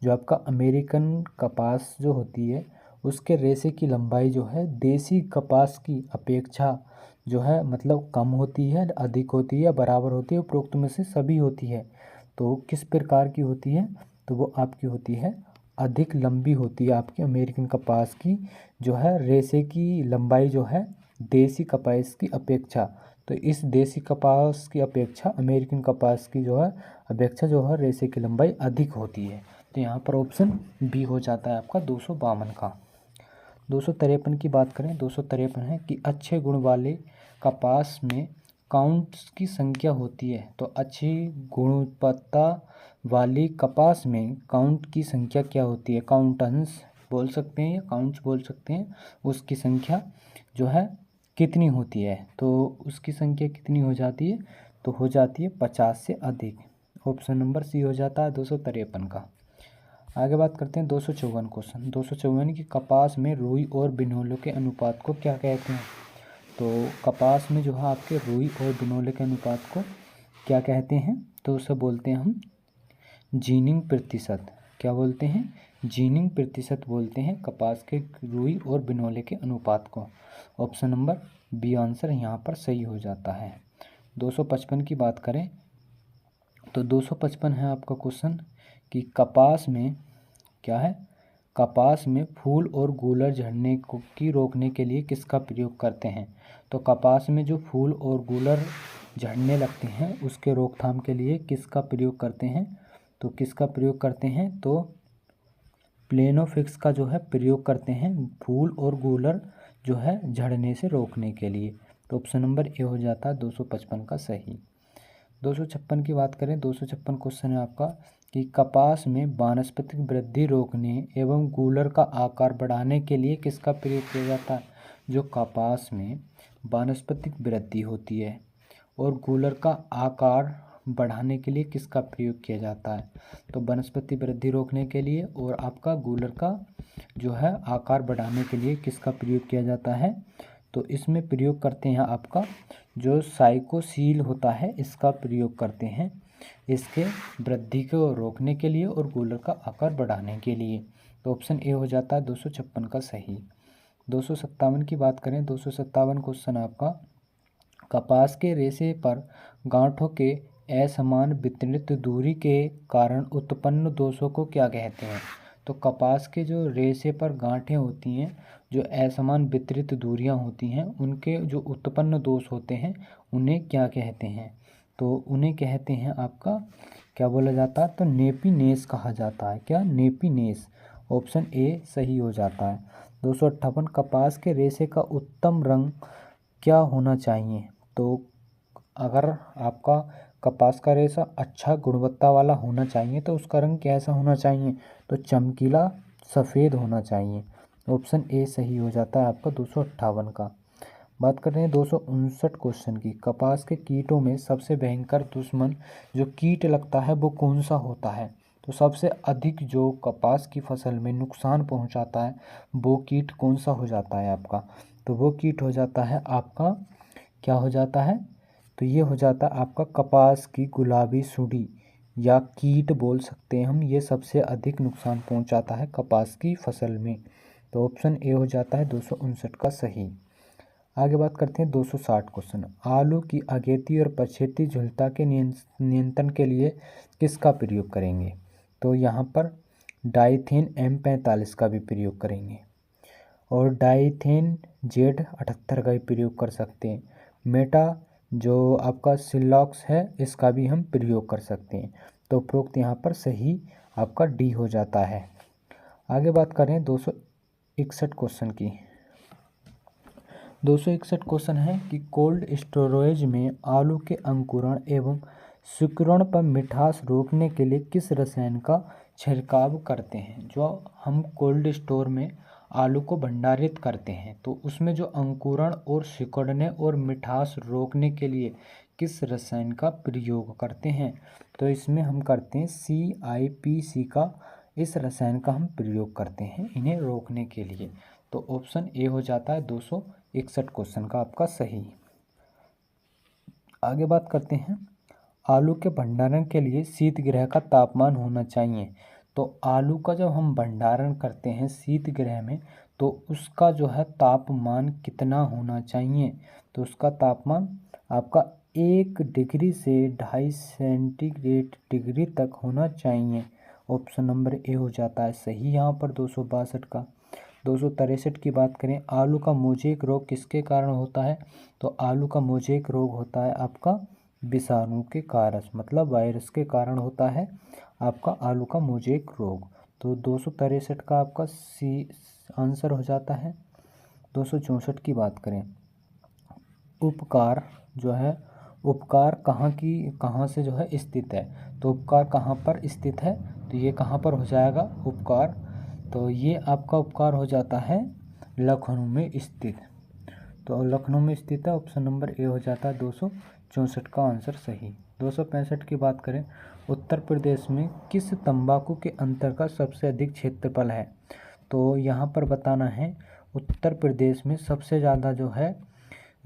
जो आपका अमेरिकन कपास जो होती है उसके रेशे की लंबाई जो है देसी कपास की अपेक्षा जो है मतलब कम होती है, अधिक होती है, बराबर होती है, उपरोक्त में से सभी होती है। तो किस प्रकार की होती है? तो वो आपकी होती है अधिक लंबी होती है आपकी अमेरिकन कपास की जो है रेशे की लंबाई जो है देसी कपास की अपेक्षा। तो इस देसी कपास की अपेक्षा अमेरिकन कपास की जो है अपेक्षा जो है रेशे की लंबाई अधिक होती है। तो यहाँ पर ऑप्शन बी हो जाता है आपका 252 का। 253 की बात करें, 253 है कि अच्छे गुण वाले कपास में काउंट्स की संख्या होती है। तो अच्छी गुणवत्ता वाली कपास में काउंट की संख्या क्या होती है, काउंटेंस बोल सकते हैं या काउंट्स बोल सकते हैं, उसकी संख्या जो है कितनी होती है। तो उसकी संख्या कितनी हो जाती है, तो हो जाती है 50 से अधिक। ऑप्शन नंबर सी हो जाता है 253 का। आगे बात करते हैं 254 क्वेश्चन। 254 की कपास में रुई और बिनोले के अनुपात को क्या कहते हैं। तो कपास में जो है आपके रुई और बिनोले के अनुपात को क्या कहते हैं, तो उसे बोलते हैं हम जीनिंग प्रतिशत। क्या बोलते हैं, जीनिंग प्रतिशत बोलते हैं कपास के रुई और बिनोले के अनुपात को। ऑप्शन नंबर बी आंसर यहाँ पर सही हो जाता है। 255 की बात करें तो 255 है आपका क्वेश्चन कि कपास में क्या है, कपास में फूल और गूलर झड़ने को की रोकने के लिए किसका प्रयोग करते हैं। तो कपास में जो फूल और गूलर झड़ने लगते हैं उसके रोकथाम के लिए किसका प्रयोग करते हैं, तो किसका प्रयोग करते हैं, तो प्लेनोफिक्स का जो है प्रयोग करते हैं फूल और गूलर जो है झड़ने से रोकने के लिए। तो ऑप्शन नंबर ए हो जाता है 255 का सही। 256 की बात करें, 256 क्वेश्चन है आपका कि कपास में वानस्पतिक वृद्धि रोकने एवं गूलर का आकार बढ़ाने के लिए किसका प्रयोग किया जाता है। जो कपास में वानस्पतिक वृद्धि होती है और गूलर का आकार बढ़ाने के लिए किसका प्रयोग किया जाता है, तो वनस्पति वृद्धि रोकने के लिए और आपका गूलर का जो है आकार बढ़ाने के लिए किसका प्रयोग किया जाता है, तो इसमें प्रयोग करते हैं आपका जो साइकोसील होता है इसका प्रयोग करते हैं इसके वृद्धि को रोकने के लिए और गूलर का आकार बढ़ाने के लिए। तो ऑप्शन ए हो जाता है 256 का सही। 257 की बात करें, 257 क्वेश्चन आपका कपास के रेशे पर गांठों के असमान वितरित दूरी के कारण उत्पन्न दोषों को क्या कहते हैं। तो कपास के जो रेशे पर गांठें होती हैं, जो असमान वितरित दूरियां होती हैं, उनके जो उत्पन्न दोष होते हैं उन्हें क्या कहते हैं, तो उन्हें कहते हैं आपका क्या बोला जाता है, तो नेपिनेस कहा जाता है। क्या, नेपिनेस। ऑप्शन ए सही हो जाता है। 258 कपास के रेशे का उत्तम रंग क्या होना चाहिए। तो अगर आपका कपास का रेशा अच्छा गुणवत्ता वाला होना चाहिए तो उसका रंग कैसा होना चाहिए, तो चमकीला सफ़ेद होना चाहिए। ऑप्शन ए सही हो जाता है आपका 258 का। बात कर रहे हैं 259 क्वेश्चन की, कपास के कीटों में सबसे भयंकर दुश्मन जो कीट लगता है वो कौन सा होता है। तो सबसे अधिक जो कपास की फसल में नुकसान पहुंचाता है वो कीट कौन सा हो जाता है आपका, तो वो कीट हो जाता है आपका क्या हो जाता है, तो ये हो जाता है आपका कपास की गुलाबी सुंडी या कीट बोल सकते हैं हम, ये सबसे अधिक नुकसान पहुंचाता है कपास की फसल में। तो ऑप्शन ए हो जाता है 259 का सही। आगे बात करते हैं 260 क्वेश्चन, आलू की अगेती और पछेती झुलता के नियंत्रण के लिए किसका प्रयोग करेंगे। तो यहाँ पर डाइथेन M45 का भी प्रयोग करेंगे और डाइथेन Z78 का भी प्रयोग कर सकते हैं। मेटा जो आपका सिलॉक्स है इसका भी हम प्रयोग कर सकते हैं। तो उपरोक्त यहाँ पर सही आपका डी हो जाता है। आगे बात करें 261 क्वेश्चन की, 261 क्वेश्चन है कि कोल्ड स्टोरेज में आलू के अंकुरण एवं सिकुड़न पर मिठास रोकने के लिए किस रसायन का छिड़काव करते हैं। जो हम कोल्ड स्टोर में आलू को भंडारित करते हैं तो उसमें जो अंकुरण और सिकुड़ने और मिठास रोकने के लिए किस रसायन का प्रयोग करते हैं, तो इसमें हम करते हैं CIPC का, इस रसायन का हम प्रयोग करते हैं इन्हें रोकने के लिए। तो ऑप्शन ए हो जाता है 261 क्वेश्चन का आपका सही। आगे बात करते हैं आलू के भंडारण के लिए शीतगृह का तापमान होना चाहिए। तो आलू का जब हम भंडारण करते हैं शीतगृह में तो उसका जो है तापमान कितना होना चाहिए, तो उसका तापमान आपका 1 डिग्री से 2.5 सेंटीग्रेड डिग्री तक होना चाहिए। ऑप्शन नंबर ए हो जाता है सही यहाँ पर 262 का। 263 की बात करें, आलू का मोजेक रोग किसके कारण होता है। तो आलू का मोजेक रोग होता है आपका विषाणु के कारण, मतलब वायरस के कारण होता है आपका आलू का मोजेक रोग। तो 263 का आपका सी आंसर हो जाता है। 264 की बात करें, उपकार जो है, उपकार कहाँ से जो है स्थित है, तो उपकार कहाँ पर स्थित है, तो ये कहाँ पर हो जाएगा उपकार, तो ये आपका उपकार हो जाता है लखनऊ में स्थित। तो लखनऊ में स्थित है, ऑप्शन नंबर ए हो जाता है 264 का आंसर सही। 265 की बात करें, उत्तर प्रदेश में किस तंबाकू के अंतर्गत सबसे अधिक क्षेत्रफल है, तो यहाँ पर बताना है उत्तर प्रदेश में सबसे ज़्यादा जो है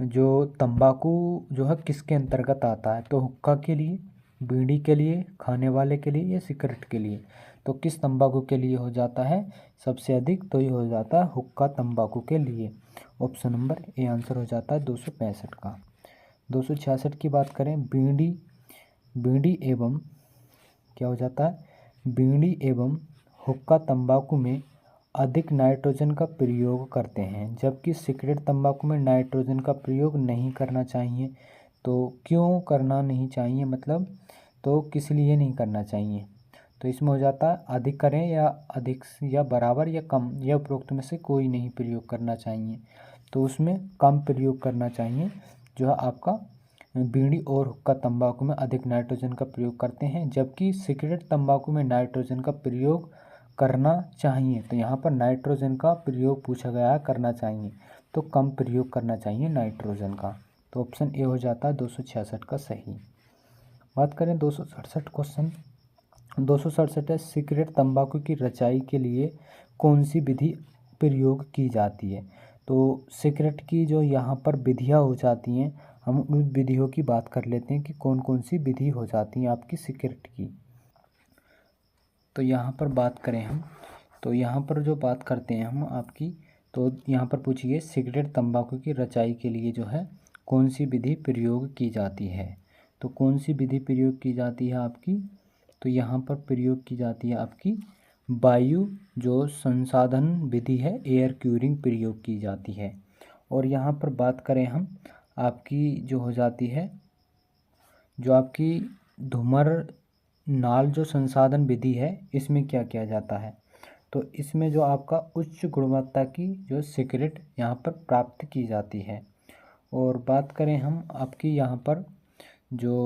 जो तंबाकू जो है किसके अंतर्गत आता है, तो हुक्का के लिए, बीड़ी के लिए, खाने वाले के लिए या सिगरेट के लिए, तो किस तंबाकू के लिए हो जाता है सबसे अधिक, तो ये हो जाता है हुक्का तंबाकू के लिए। ऑप्शन नंबर ए आंसर हो जाता है 265 का। 266 की बात करें, बीड़ी एवं क्या हो जाता है, बीड़ी एवं हुक्का तंबाकू में अधिक नाइट्रोजन का प्रयोग करते हैं, जबकि सिगरेट तंबाकू में नाइट्रोजन का प्रयोग नहीं करना चाहिए। तो क्यों करना नहीं चाहिए, मतलब तो किस लिए नहीं करना चाहिए, तो इसमें हो जाता है अधिक करें या अधिक या बराबर या कम, या उपरोक्त में से कोई नहीं प्रयोग करना चाहिए, तो उसमें कम प्रयोग करना चाहिए। जो है आपका बीड़ी और हुक्का तंबाकू में अधिक नाइट्रोजन का प्रयोग करते हैं, जबकि सिगरेट तंबाकू में नाइट्रोजन का प्रयोग करना चाहिए। तो यहाँ पर नाइट्रोजन का प्रयोग पूछा गया है, करना चाहिए, तो कम प्रयोग करना चाहिए नाइट्रोजन का। तो ऑप्शन ए हो जाता है 266 का सही। बात करें 267 क्वेश्चन, 267 है, सिगरेट तंबाकू की रचाई के लिए कौन सी विधि प्रयोग की जाती है, तो सिगरेट की जो यहाँ पर विधियाँ हो जाती हैं, हम उन विधियों की बात कर लेते हैं कि कौन कौन सी विधि हो जाती हैं आपकी सिगरेट की। तो यहाँ पर बात करें हम, तो यहाँ पर जो बात करते हैं हम आपकी, तो यहाँ पर पूछिए सिगरेट तंबाकू की रचाई के लिए जो है कौन सी विधि प्रयोग की जाती है, तो कौन सी विधि प्रयोग की जाती है आपकी, तो यहाँ पर प्रयोग की जाती है आपकी वायु जो संसाधन विधि है, एयर क्यूरिंग प्रयोग की जाती है। और यहाँ पर बात करें हम आपकी जो हो जाती है, जो आपकी धूमर नाल जो संसाधन विधि है, इसमें क्या किया जाता है, तो इसमें जो आपका उच्च गुणवत्ता की जो सिगरेट यहाँ पर प्राप्त की जाती है। और बात करें हम आपकी यहाँ पर जो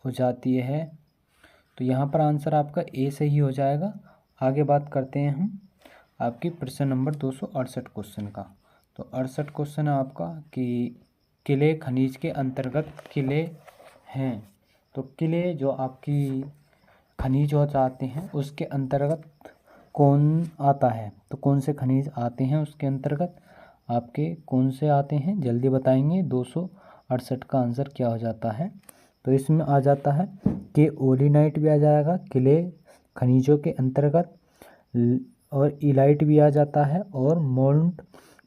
हो जाती है, तो यहाँ पर आंसर आपका ए सही हो जाएगा। आगे बात करते हैं हम आपकी प्रश्न नंबर 268 क्वेश्चन का। तो 68 क्वेश्चन है आपका कि किले खनिज के अंतर्गत किले हैं, तो किले जो आपकी खनिज हो जाते हैं उसके अंतर्गत कौन आता है, तो कौन से खनिज आते हैं उसके अंतर्गत, आपके कौन से आते हैं जल्दी बताएंगे। 268 का आंसर क्या हो जाता है, तो इसमें आ जाता है कि ओलिनाइट भी आ जाएगा किले खनिजों के अंतर्गत, और इलाइट भी आ जाता है, और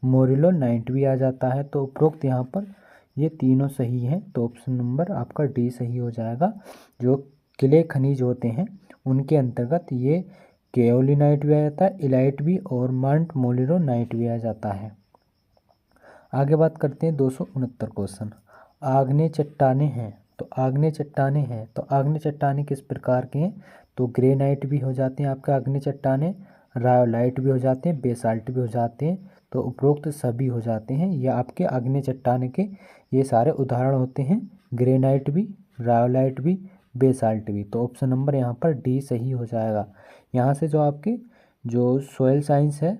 मोरिलोनाइट भी आ जाता है। तो उपरोक्त यहाँ पर ये तीनों सही हैं, तो ऑप्शन नंबर आपका डी सही हो जाएगा। जो किले खनिज होते हैं उनके अंतर्गत ये केओलिनाइट भी आ जाता है, इलाइट भी, और मोलिलोनाइट भी आ जाता है। आगे बात करते हैं 269 क्वेश्चन, आग्नेय चट्टानें हैं, तो आग्नेय चट्टानें हैं, तो आग्नेय चट्टानें किस प्रकार के हैं, तो ग्रेनाइट भी हो जाते हैं आपके आग्नेय चट्टानें, रायोलाइट भी हो जाते हैं, बेसाल्ट भी हो जाते हैं, तो उपरोक्त सभी हो जाते हैं। ये आपके आग्नेय चट्टाने के ये सारे उदाहरण होते हैं, ग्रेनाइट भी, रायोलाइट भी, बेसाल्ट भी। तो ऑप्शन नंबर यहाँ पर डी सही हो जाएगा। यहाँ से जो आपकी जो सोयल साइंस है,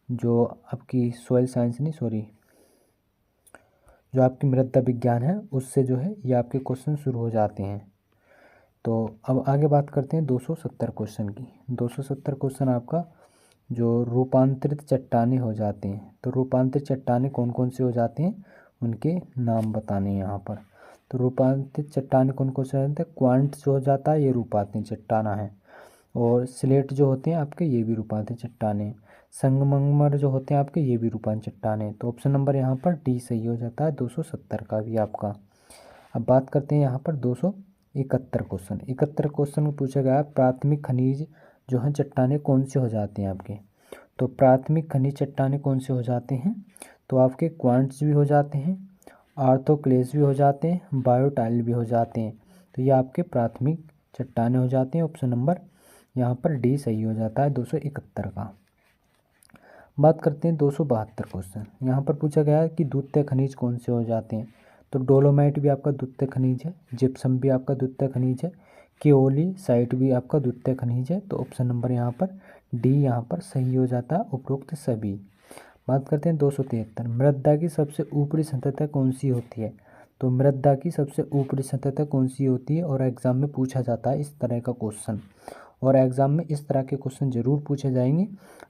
जो आपकी सोयल साइंस नहीं सॉरी जो आपकी मृदा विज्ञान है, उससे जो है ये आपके क्वेश्चन शुरू हो जाते हैं। तो अब आगे बात करते हैं 270 क्वेश्चन की। 270 क्वेश्चन आपका जो रूपांतरित चट्टानें हो जाते हैं, तो रूपांतरित चट्टानें कौन कौन से हो जाते हैं उनके नाम बताने हैं यहाँ पर। तो रूपांतरित चट्टानें कौन कौन से हो जाते हैं, क्वांट्स जो हो जाता है ये रूपांतरित चट्टाना है, और स्लेट जो होते हैं आपके ये भी रूपांतरित चट्टानें, संगमरमर जो होते हैं आपके ये भी रूपांतरित चट्टानें। तो ऑप्शन नंबर यहाँ पर डी सही हो जाता है 270 का भी आपका। अब बात करते हैं यहाँ पर 271 क्वेश्चन। 71 क्वेश्चन में पूछा गया प्राथमिक खनिज जो है चट्टानें कौन से हो जाते हैं आपके, तो प्राथमिक खनिज चट्टानें कौन से हो जाते हैं, तो आपके क्वांट्स भी हो जाते हैं, आर्थोक्लेस भी हो जाते हैं, बायोटाइल भी हो जाते हैं। तो ये आपके प्राथमिक चट्टानें हो जाते हैं। ऑप्शन नंबर यहाँ पर डी सही हो जाता है 271 का। बात करते हैं 272 क्वेश्चन। यहाँ पर पूछा गया है कि द्वितीय खनिज कौन से हो जाते हैं। तो डोलोमाइट भी आपका द्वितीय खनिज है, जिप्सम भी आपका द्वितीय खनिज है, केओलीसाइट भी आपका द्वितीय खनिज है। तो ऑप्शन नंबर यहाँ पर डी यहाँ पर सही हो जाता है, उपरोक्त सभी। बात करते हैं 273, मृदा की सबसे ऊपरी सतह कौन सी होती है। तो मृदा की सबसे ऊपरी सतह कौन सी होती है, और एग्जाम में पूछा जाता है इस तरह का क्वेश्चन, और एग्ज़ाम में इस तरह के क्वेश्चन ज़रूर पूछे जाएंगे।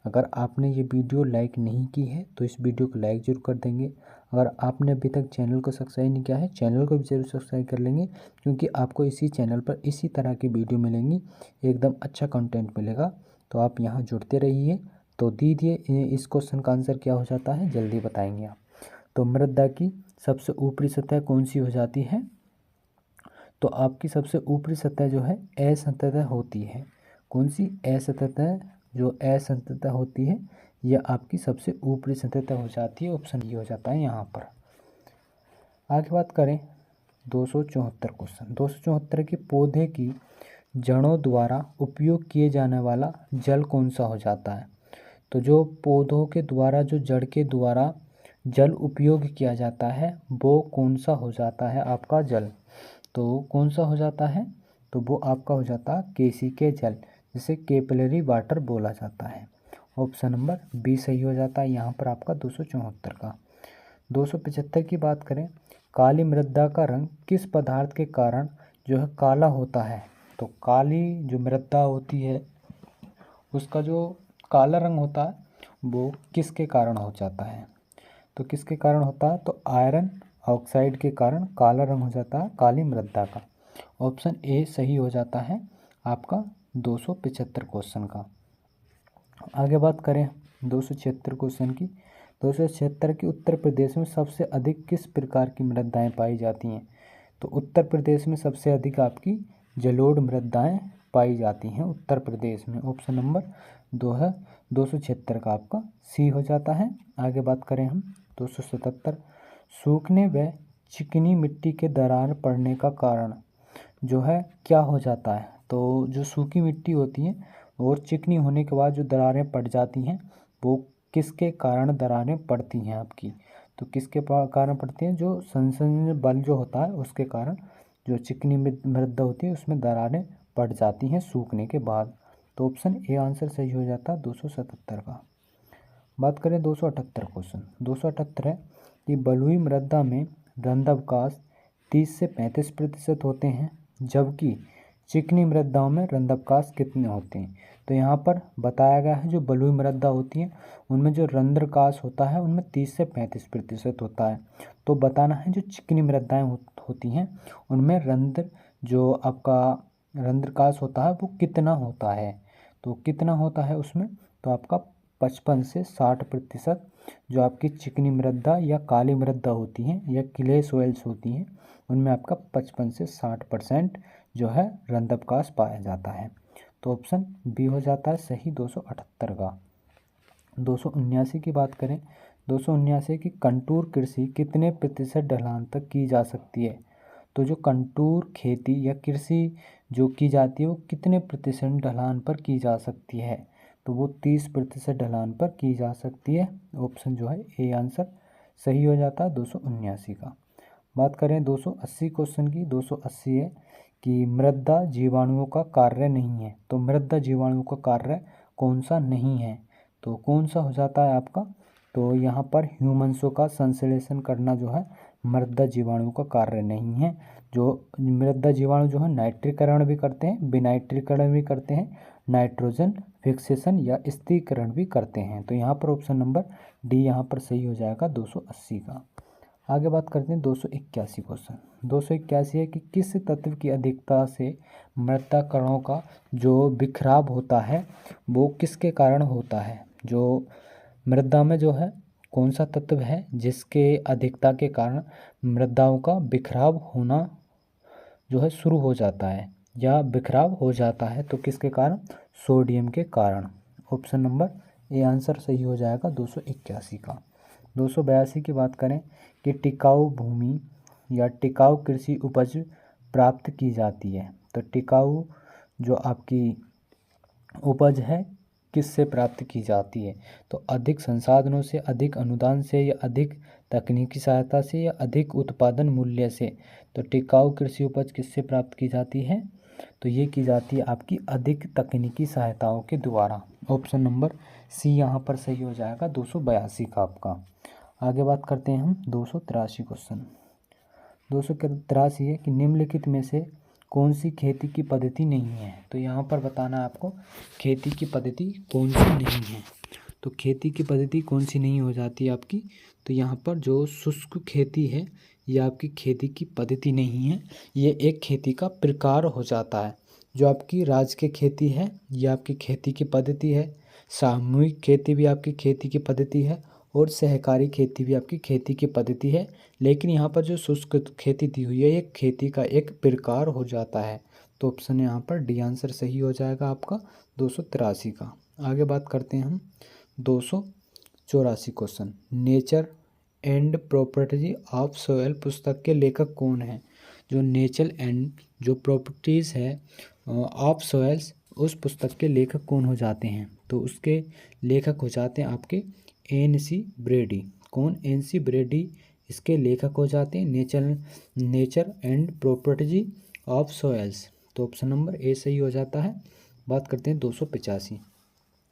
अगर आपने ये वीडियो लाइक नहीं की है तो इस वीडियो को लाइक ज़रूर कर देंगे। अगर आपने अभी तक चैनल को सब्सक्राइब नहीं किया है, चैनल को भी ज़रूर सब्सक्राइब कर लेंगे, क्योंकि आपको इसी चैनल पर इसी तरह की वीडियो मिलेंगी, एकदम अच्छा कंटेंट मिलेगा। तो आप यहाँ जुड़ते रहिए। तो दीजिए इस क्वेश्चन का आंसर क्या हो जाता है, जल्दी बताएंगे आप। तो मृदा की सबसे ऊपरी सतह कौन सी हो जाती है। तो आपकी सबसे ऊपरी सतह जो है असंततः होती है। कौन सी, असंततः। जो असंततः होती है यह आपकी सबसे ऊपरी सतह हो जाती है, ऑप्शन ये हो जाता है यहाँ पर। आगे बात करें 274 क्वेश्चन। 274 के पौधे की जड़ों द्वारा उपयोग किए जाने वाला जल कौन सा हो जाता है। तो जो पौधों के द्वारा, जो जड़ के द्वारा जल उपयोग किया जाता है वो कौन सा हो जाता है आपका जल। तो कौन सा हो जाता है, तो वो आपका हो जाता है केशिके जल, जिसे कैपिलरी वाटर बोला जाता है। ऑप्शन नंबर बी सही हो जाता है यहाँ पर आपका 274 का। 275 की बात करें, काली मृदा का रंग किस पदार्थ के कारण जो है काला होता है। तो काली जो मृदा होती है उसका जो काला रंग होता है वो किसके कारण हो जाता है। तो किसके कारण होता है, तो आयरन ऑक्साइड के कारण काला रंग हो जाता है काली मृदा का। ऑप्शन ए सही हो जाता है आपका 275 क्वेश्चन का। आगे बात करें 276 क्वेश्चन की। 276 की, उत्तर प्रदेश में सबसे अधिक किस प्रकार की मृदाएं पाई जाती हैं। तो उत्तर प्रदेश में सबसे अधिक आपकी जलोढ़ मृदाएं पाई जाती हैं उत्तर प्रदेश में। ऑप्शन नंबर 276 का आपका सी हो जाता है। आगे बात करें हम 277, सूखने व चिकनी मिट्टी के दरार पड़ने का कारण जो है क्या हो जाता है। तो जो सूखी मिट्टी होती है और चिकनी होने के बाद जो दरारें पड़ जाती हैं वो किसके कारण दरारें पड़ती हैं आपकी। तो किसके कारण पड़ती हैं, जो संसंजन बल जो होता है उसके कारण जो चिकनी मृदा होती है उसमें दरारें पड़ जाती हैं सूखने के बाद। तो ऑप्शन ए आंसर सही हो जाता है 277 का। बात करें 278 क्वेश्चन। 278 है कि बलुई मृदा में रंध्रावकाश 30 से 35% होते हैं, जबकि चिकनी मृदाओं में रंध्रावकाश कितने होते हैं। तो यहाँ पर बताया गया है जो बलुई मृदा होती है उनमें जो रंध्रावकाश होता है उनमें 30 से 35% होता है। तो बताना है जो चिकनी मृदाएं होती हैं उनमें जो आपका रंध्रावकाश होता है वो कितना होता है। तो कितना होता है उसमें, तो आपका 55 से 60% जो आपकी चिकनी मृदा या काली मृदा होती हैं या क्ले सोइल्स होती हैं उनमें आपका 55 से 60% जो है रंध्रावकाश पाया जाता है। तो ऑप्शन बी हो जाता है सही 278 का। 279 की बात करें, 279 की कंटूर कृषि कितने प्रतिशत ढलान तक की जा सकती है। तो जो कंटूर खेती या कृषि जो की जाती है वो कितने प्रतिशत ढलान पर की जा सकती है। तो वो 30% ढलान पर की जा सकती है। ऑप्शन जो है ए आंसर सही हो जाता है 279 का। बात करें 280 क्वेश्चन की। 280 है कि मृदा जीवाणुओं का कार्य नहीं है। तो मृदा जीवाणुओं का कार्य कौन सा नहीं है, तो कौन सा हो जाता है आपका। तो यहाँ पर ह्यूमंसों का संश्लेषण करना जो है मृदा जीवाणु का कार्य नहीं है। जो मृदा जीवाणु जो है नाइट्रीकरण भी करते हैं, विनाइट्रीकरण भी करते हैं, नाइट्रोजन फिक्सेशन या स्थिरीकरण भी करते हैं। तो यहाँ पर ऑप्शन नंबर डी यहाँ पर सही हो जाएगा 280 का। आगे बात करते हैं 281 क्वेश्चन। 281 है कि किस तत्व की अधिकता से मृदा कणों का जो बिखराव होता है वो किसके कारण होता है। जो मृदा में जो है कौन सा तत्व है जिसके अधिकता के कारण मृदाओं का बिखराव होना जो है शुरू हो जाता है या बिखराव हो जाता है। तो किसके कारण, सोडियम के कारण। ऑप्शन नंबर ए आंसर सही हो जाएगा 281 का। 282 की बात करें कि टिकाऊ भूमि या टिकाऊ कृषि उपज प्राप्त की जाती है। तो टिकाऊ जो आपकी उपज है किससे प्राप्त की जाती है? तो अधिक संसाधनों से, अधिक अनुदान से, या अधिक तकनीकी सहायता से, या अधिक उत्पादन मूल्य से। तो टिकाऊ कृषि उपज किससे प्राप्त की जाती है? तो ये की जाती है आपकी अधिक तकनीकी सहायताओं के द्वारा। ऑप्शन नंबर सी यहाँ पर सही हो जाएगा 282 का आपका। आगे बात करते हैं हम 283 क्वेश्चन। 283 है कि निम्नलिखित में से कौन सी खेती की पद्धति नहीं है? तो यहाँ पर बताना है आपको खेती की पद्धति कौन सी नहीं है। तो खेती की पद्धति कौन सी नहीं हो जाती है आपकी? तो यहाँ पर जो शुष्क खेती है ये आपकी खेती की पद्धति नहीं है, ये एक खेती का प्रकार हो जाता है। जो आपकी राजकीय खेती है ये आपकी खेती की पद्धति है, सामूहिक खेती भी आपकी खेती की पद्धति है, और सहकारी खेती भी आपकी खेती की पद्धति है। लेकिन यहाँ पर जो शुष्क खेती दी हुई है ये खेती का एक प्रकार हो जाता है। तो ऑप्शन यहाँ पर डी आंसर सही हो जाएगा आपका 283 का। आगे बात करते हैं हम 284 question. Nature and property of soil पुस्तक के लेखक कौन है? जो नेचर एंड जो प्रॉपर्टीज़ है ऑफ सोयल्स, उस पुस्तक के लेखक कौन हो जाते हैं? तो उसके लेखक हो जाते हैं आपके एन.सी. ब्रेडी। कौन? एन.सी. ब्रेडी इसके लेखक हो जाते हैं nature and property of soils. तो ऑप्शन नंबर ए सही हो जाता है। बात करते हैं 285।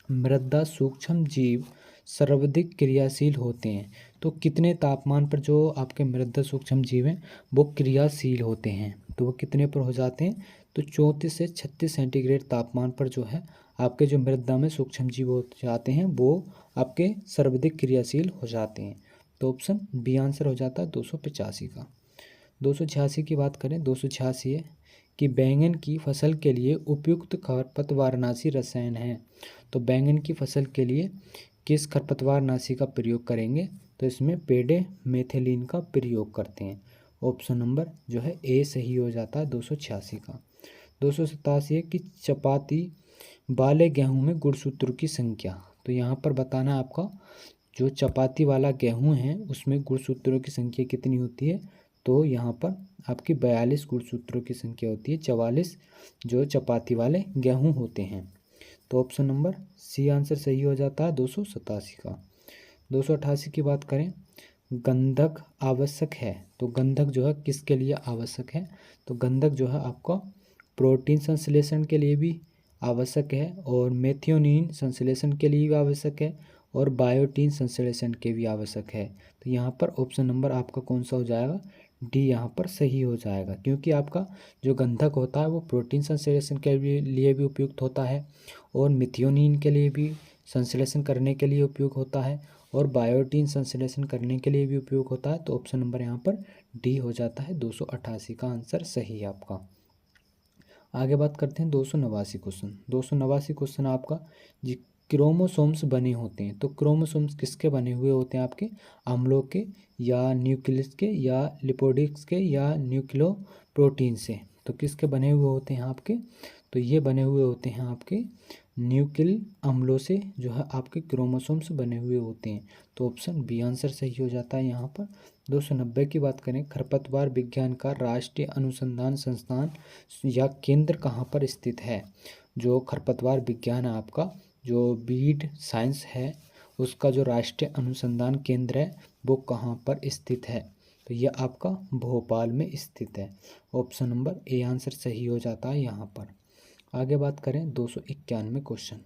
मृदा सूक्ष्म जीव सर्वाधिक क्रियाशील होते हैं। तो कितने तापमान पर जो आपके मृदा सूक्ष्म जीव हैं वो क्रियाशील होते हैं? तो वो कितने पर हो जाते हैं? तो 34 से 36 सेंटीग्रेड तापमान पर जो है आपके जो मृदा में सूक्ष्म जीव हो जाते हैं वो आपके सर्वाधिक क्रियाशील हो जाते हैं। तो ऑप्शन बी आंसर हो जाता है 285 का। 286 की बात करें, 286 है कि बैंगन की फसल के लिए उपयुक्त खरपतवारनाशी रसायन है। तो बैंगन की फसल के लिए किस खरपतवारनाशी का प्रयोग करेंगे? तो इसमें पेडे मेथिलीन का प्रयोग करते हैं। ऑप्शन नंबर जो है ए सही हो जाता है 286 का। 287 है कि चपाती वाले गेहूं में गुणसूत्रों की संख्या। तो यहाँ पर बताना आपका जो चपाती वाला गेहूं है उसमें गुणसूत्रों की संख्या कितनी होती है? तो यहाँ पर आपकी 42 गुणसूत्रों की संख्या होती है, 44 जो चपाती वाले गेहूं होते हैं। तो ऑप्शन नंबर सी आंसर सही हो जाता है 287 का। 288 की बात करें, गंधक आवश्यक है। तो गंधक जो है किसके लिए आवश्यक है? तो गंधक जो है आपका प्रोटीन संश्लेषण के लिए भी आवश्यक है, और मेथियोनिन संश्लेषण के लिए भी आवश्यक है, और बायोटीन संश्लेषण के भी आवश्यक है। तो यहाँ पर ऑप्शन नंबर आपका कौन सा हो जाएगा? डी यहाँ पर सही हो जाएगा, क्योंकि आपका जो गंधक होता है वो प्रोटीन संश्लेषण के लिए भी उपयुक्त होता है, और मिथियोनिन के लिए भी संश्लेषण करने के लिए उपयोग होता है, और बायोटीन संश्लेषण करने के लिए भी उपयोग होता है। तो ऑप्शन नंबर यहाँ पर डी हो जाता है 288 का आंसर सही है आपका। आगे बात करते हैं 289 क्वेश्चन। 289 क्वेश्चन आपका जी क्रोमोसोम्स बने होते हैं। तो क्रोमोसोम्स किसके बने हुए होते हैं आपके? अम्लों के, या न्यूक्लियस के, या लिपोडिक्स के, या न्यूक्लियो प्रोटीन से। तो किसके बने हुए होते हैं आपके? तो ये बने हुए होते हैं आपके न्यूक्लिक अम्लों से जो है आपके क्रोमोसोम्स बने हुए होते हैं। तो ऑप्शन बी आंसर सही हो जाता है यहाँ पर। 290 की बात करें, खरपतवार विज्ञान का राष्ट्रीय अनुसंधान संस्थान या केंद्र कहाँ पर स्थित है? जो खरपतवार विज्ञान है आपका, जो बीड साइंस है, उसका जो राष्ट्रीय अनुसंधान केंद्र है वो कहाँ पर स्थित है? तो ये आपका भोपाल में स्थित है। ऑप्शन नंबर ए आंसर सही हो जाता है यहाँ पर। आगे बात करें 291 क्वेश्चन।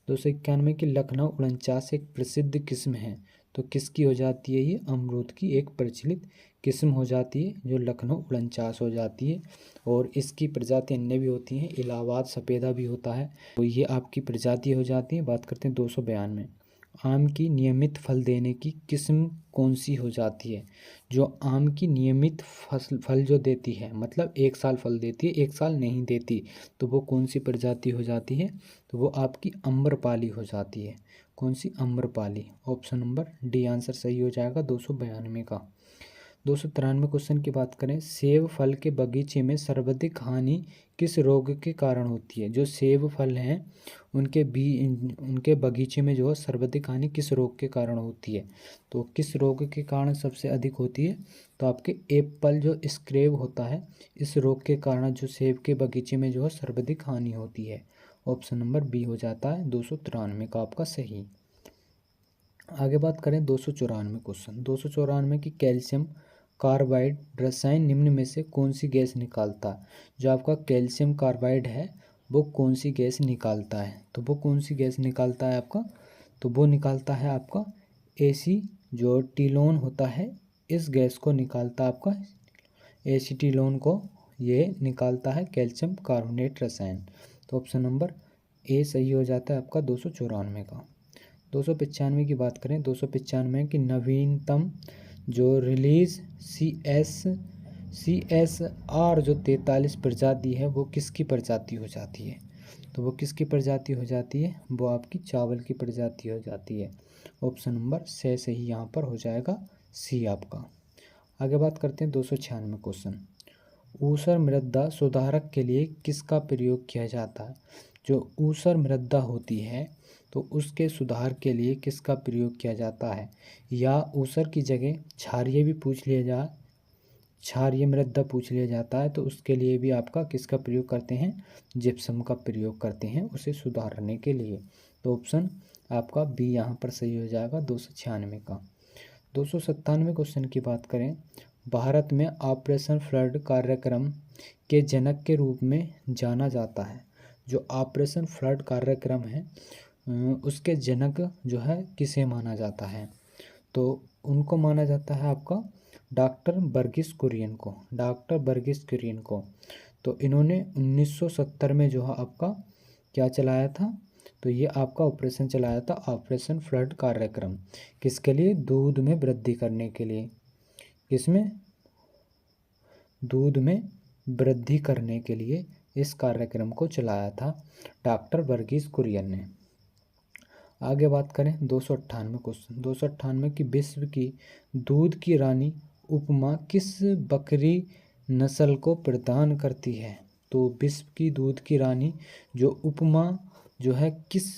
291 की लखनऊ 49 एक प्रसिद्ध किस्म है। तो किसकी हो जाती है? ये अमरूद की एक प्रचलित किस्म हो जाती है जो लखनऊ 49 हो जाती है, और इसकी प्रजाति अन्य भी होती हैं, इलाहाबाद सफ़ेदा भी होता है। तो ये आपकी प्रजाति हो जाती है। बात करते हैं 292, आम की नियमित फल देने की किस्म कौन सी हो जाती है? जो आम की नियमित फल जो देती है, मतलब एक साल फल देती है, एक साल नहीं देती, तो वो कौन सी प्रजाति हो जाती है? तो वो आपकी अम्रपाली हो जाती है। कौन सी? Amrapali. Option number D answer सही हो जाएगा 292 का। 293 क्वेश्चन की बात करें, सेब फल के बगीचे में सर्वाधिक हानि किस रोग के कारण होती है? जो सेब फल हैं उनके बगीचे में जो है सर्वाधिक हानि किस रोग के कारण होती है? तो किस रोग के कारण सबसे अधिक होती है? तो आपके एप्पल जो स्क्रैब होता है, इस रोग के कारण जो सेब के बगीचे में जो है सर्वाधिक हानि होती है। ऑप्शन नंबर बी हो जाता है 293 का आपका सही। आगे बात करें 294 क्वेश्चन। 294 की कैल्शियम कार्बाइड रसायन निम्न में से कौन सी गैस निकालता है। जो आपका कैल्शियम कार्बाइड है वो कौन सी गैस निकालता है, तो वो कौन सी गैस निकालता है आपका, तो वो निकालता है आपका एसीटोन होता है, इस गैस को निकालता है आपका एसीटिलोन को, ये निकालता है कैल्शियम कार्बोनेट रसायन। तो ऑप्शन नंबर ए सही हो जाता है आपका 294 का। 295 की बात करें, 295 की नवीनतम जो रिलीज CSR जो 43 प्रजाति है वो किसकी प्रजाति हो जाती है, तो वो किसकी प्रजाति हो जाती है, वो आपकी चावल की प्रजाति हो जाती है। ऑप्शन नंबर से सही यहाँ पर हो जाएगा सी आपका। आगे बात करते हैं 296 क्वेश्चन। ऊसर मृदा सुधारक के लिए किसका प्रयोग किया जाता है। जो ऊसर मृदा होती है तो उसके सुधार के लिए किसका प्रयोग किया जाता है, या ऊसर की जगह क्षारीय भी पूछ लिया जाए, क्षारीय मृदा पूछ लिया जाता है तो उसके लिए भी आपका किसका प्रयोग करते हैं, जिप्सम का प्रयोग करते हैं उसे सुधारने के लिए। तो ऑप्शन आपका बी यहाँ पर सही हो जाएगा 296 का। 297 क्वेश्चन की बात करें, भारत में ऑपरेशन फ्लड कार्यक्रम के जनक के रूप में जाना जाता है। जो ऑपरेशन फ्लड कार्यक्रम है उसके जनक जो है किसे माना जाता है, तो उनको माना जाता है आपका डॉक्टर वर्गीस कुरियन को, डॉक्टर वर्गीस कुरियन को। तो इन्होंने 1970 में जो है आपका क्या चलाया था, तो ये आपका ऑपरेशन चलाया था ऑपरेशन फ्लड कार्यक्रम, किसके लिए, दूध में वृद्धि करने के लिए, किसमें, दूध में वृद्धि करने के लिए इस कार्यक्रम को चलाया था डॉक्टर वर्गीस कुरियन ने। आगे बात करें 298 क्वेश्चन। 298 की विश्व की दूध की रानी उपमा किस बकरी नस्ल को प्रदान करती है। तो विश्व की दूध की रानी जो उपमा जो है किस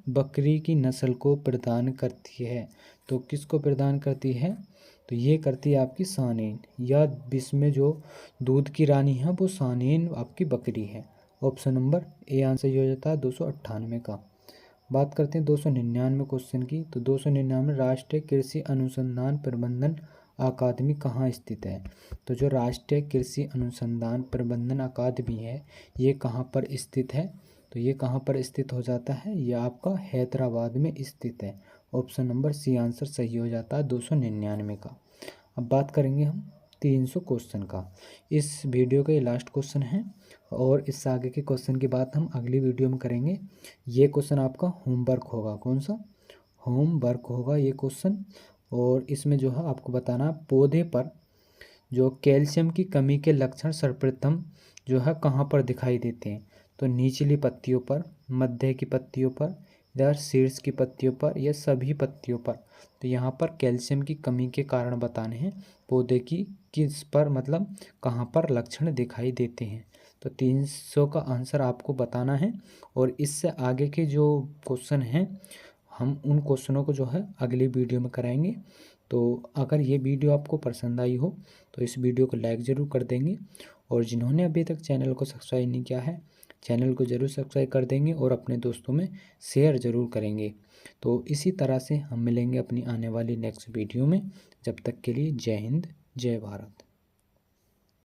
बकरी की नस्ल को प्रदान करती है, तो किसको प्रदान करती है, तो ये करती है आपकी सानेन, या विश्व में जो दूध की रानी है वो सानेन आपकी बकरी है। ऑप्शन नंबर ए आंसर ये हो जाता है 298 का। बात करते हैं 299 क्वेश्चन की। तो 299 राष्ट्रीय कृषि अनुसंधान प्रबंधन अकादमी कहाँ स्थित है। तो जो राष्ट्रीय कृषि अनुसंधान प्रबंधन अकादमी है ये कहाँ पर स्थित है, तो ये कहाँ पर स्थित हो जाता है, ये आपका हैदराबाद में स्थित है। ऑप्शन नंबर सी आंसर सही हो जाता है 299 का। अब बात करेंगे हम 300 क्वेश्चन का। इस वीडियो का ये लास्ट क्वेश्चन है और इससे आगे के क्वेश्चन की बात हम अगली वीडियो में करेंगे। ये क्वेश्चन आपका होमवर्क होगा, कौन सा होमवर्क होगा ये क्वेश्चन, और इसमें जो है आपको बताना पौधे पर जो कैल्शियम की कमी के लक्षण सर्वप्रथम जो है कहाँ पर दिखाई देते हैं, तो निचली पत्तियों पर, मध्य की पत्तियों पर, या शीर्ष की पत्तियों पर, या सभी पत्तियों पर। तो यहाँ पर कैल्शियम की कमी के कारण बताने हैं पौधे की किस पर, मतलब कहाँ पर लक्षण दिखाई देते हैं। तो 300 का आंसर आपको बताना है, और इससे आगे के जो क्वेश्चन हैं हम उन क्वेश्चनों को जो है अगली वीडियो में कराएंगे। तो अगर ये वीडियो आपको पसंद आई हो तो इस वीडियो को लाइक ज़रूर कर देंगे, और जिन्होंने अभी तक चैनल को सब्सक्राइब नहीं किया है चैनल को ज़रूर सब्सक्राइब कर देंगे, और अपने दोस्तों में शेयर ज़रूर करेंगे। तो इसी तरह से हम मिलेंगे अपनी आने वाली नेक्स्ट वीडियो में। जब तक के लिए जय हिंद, जय भारत।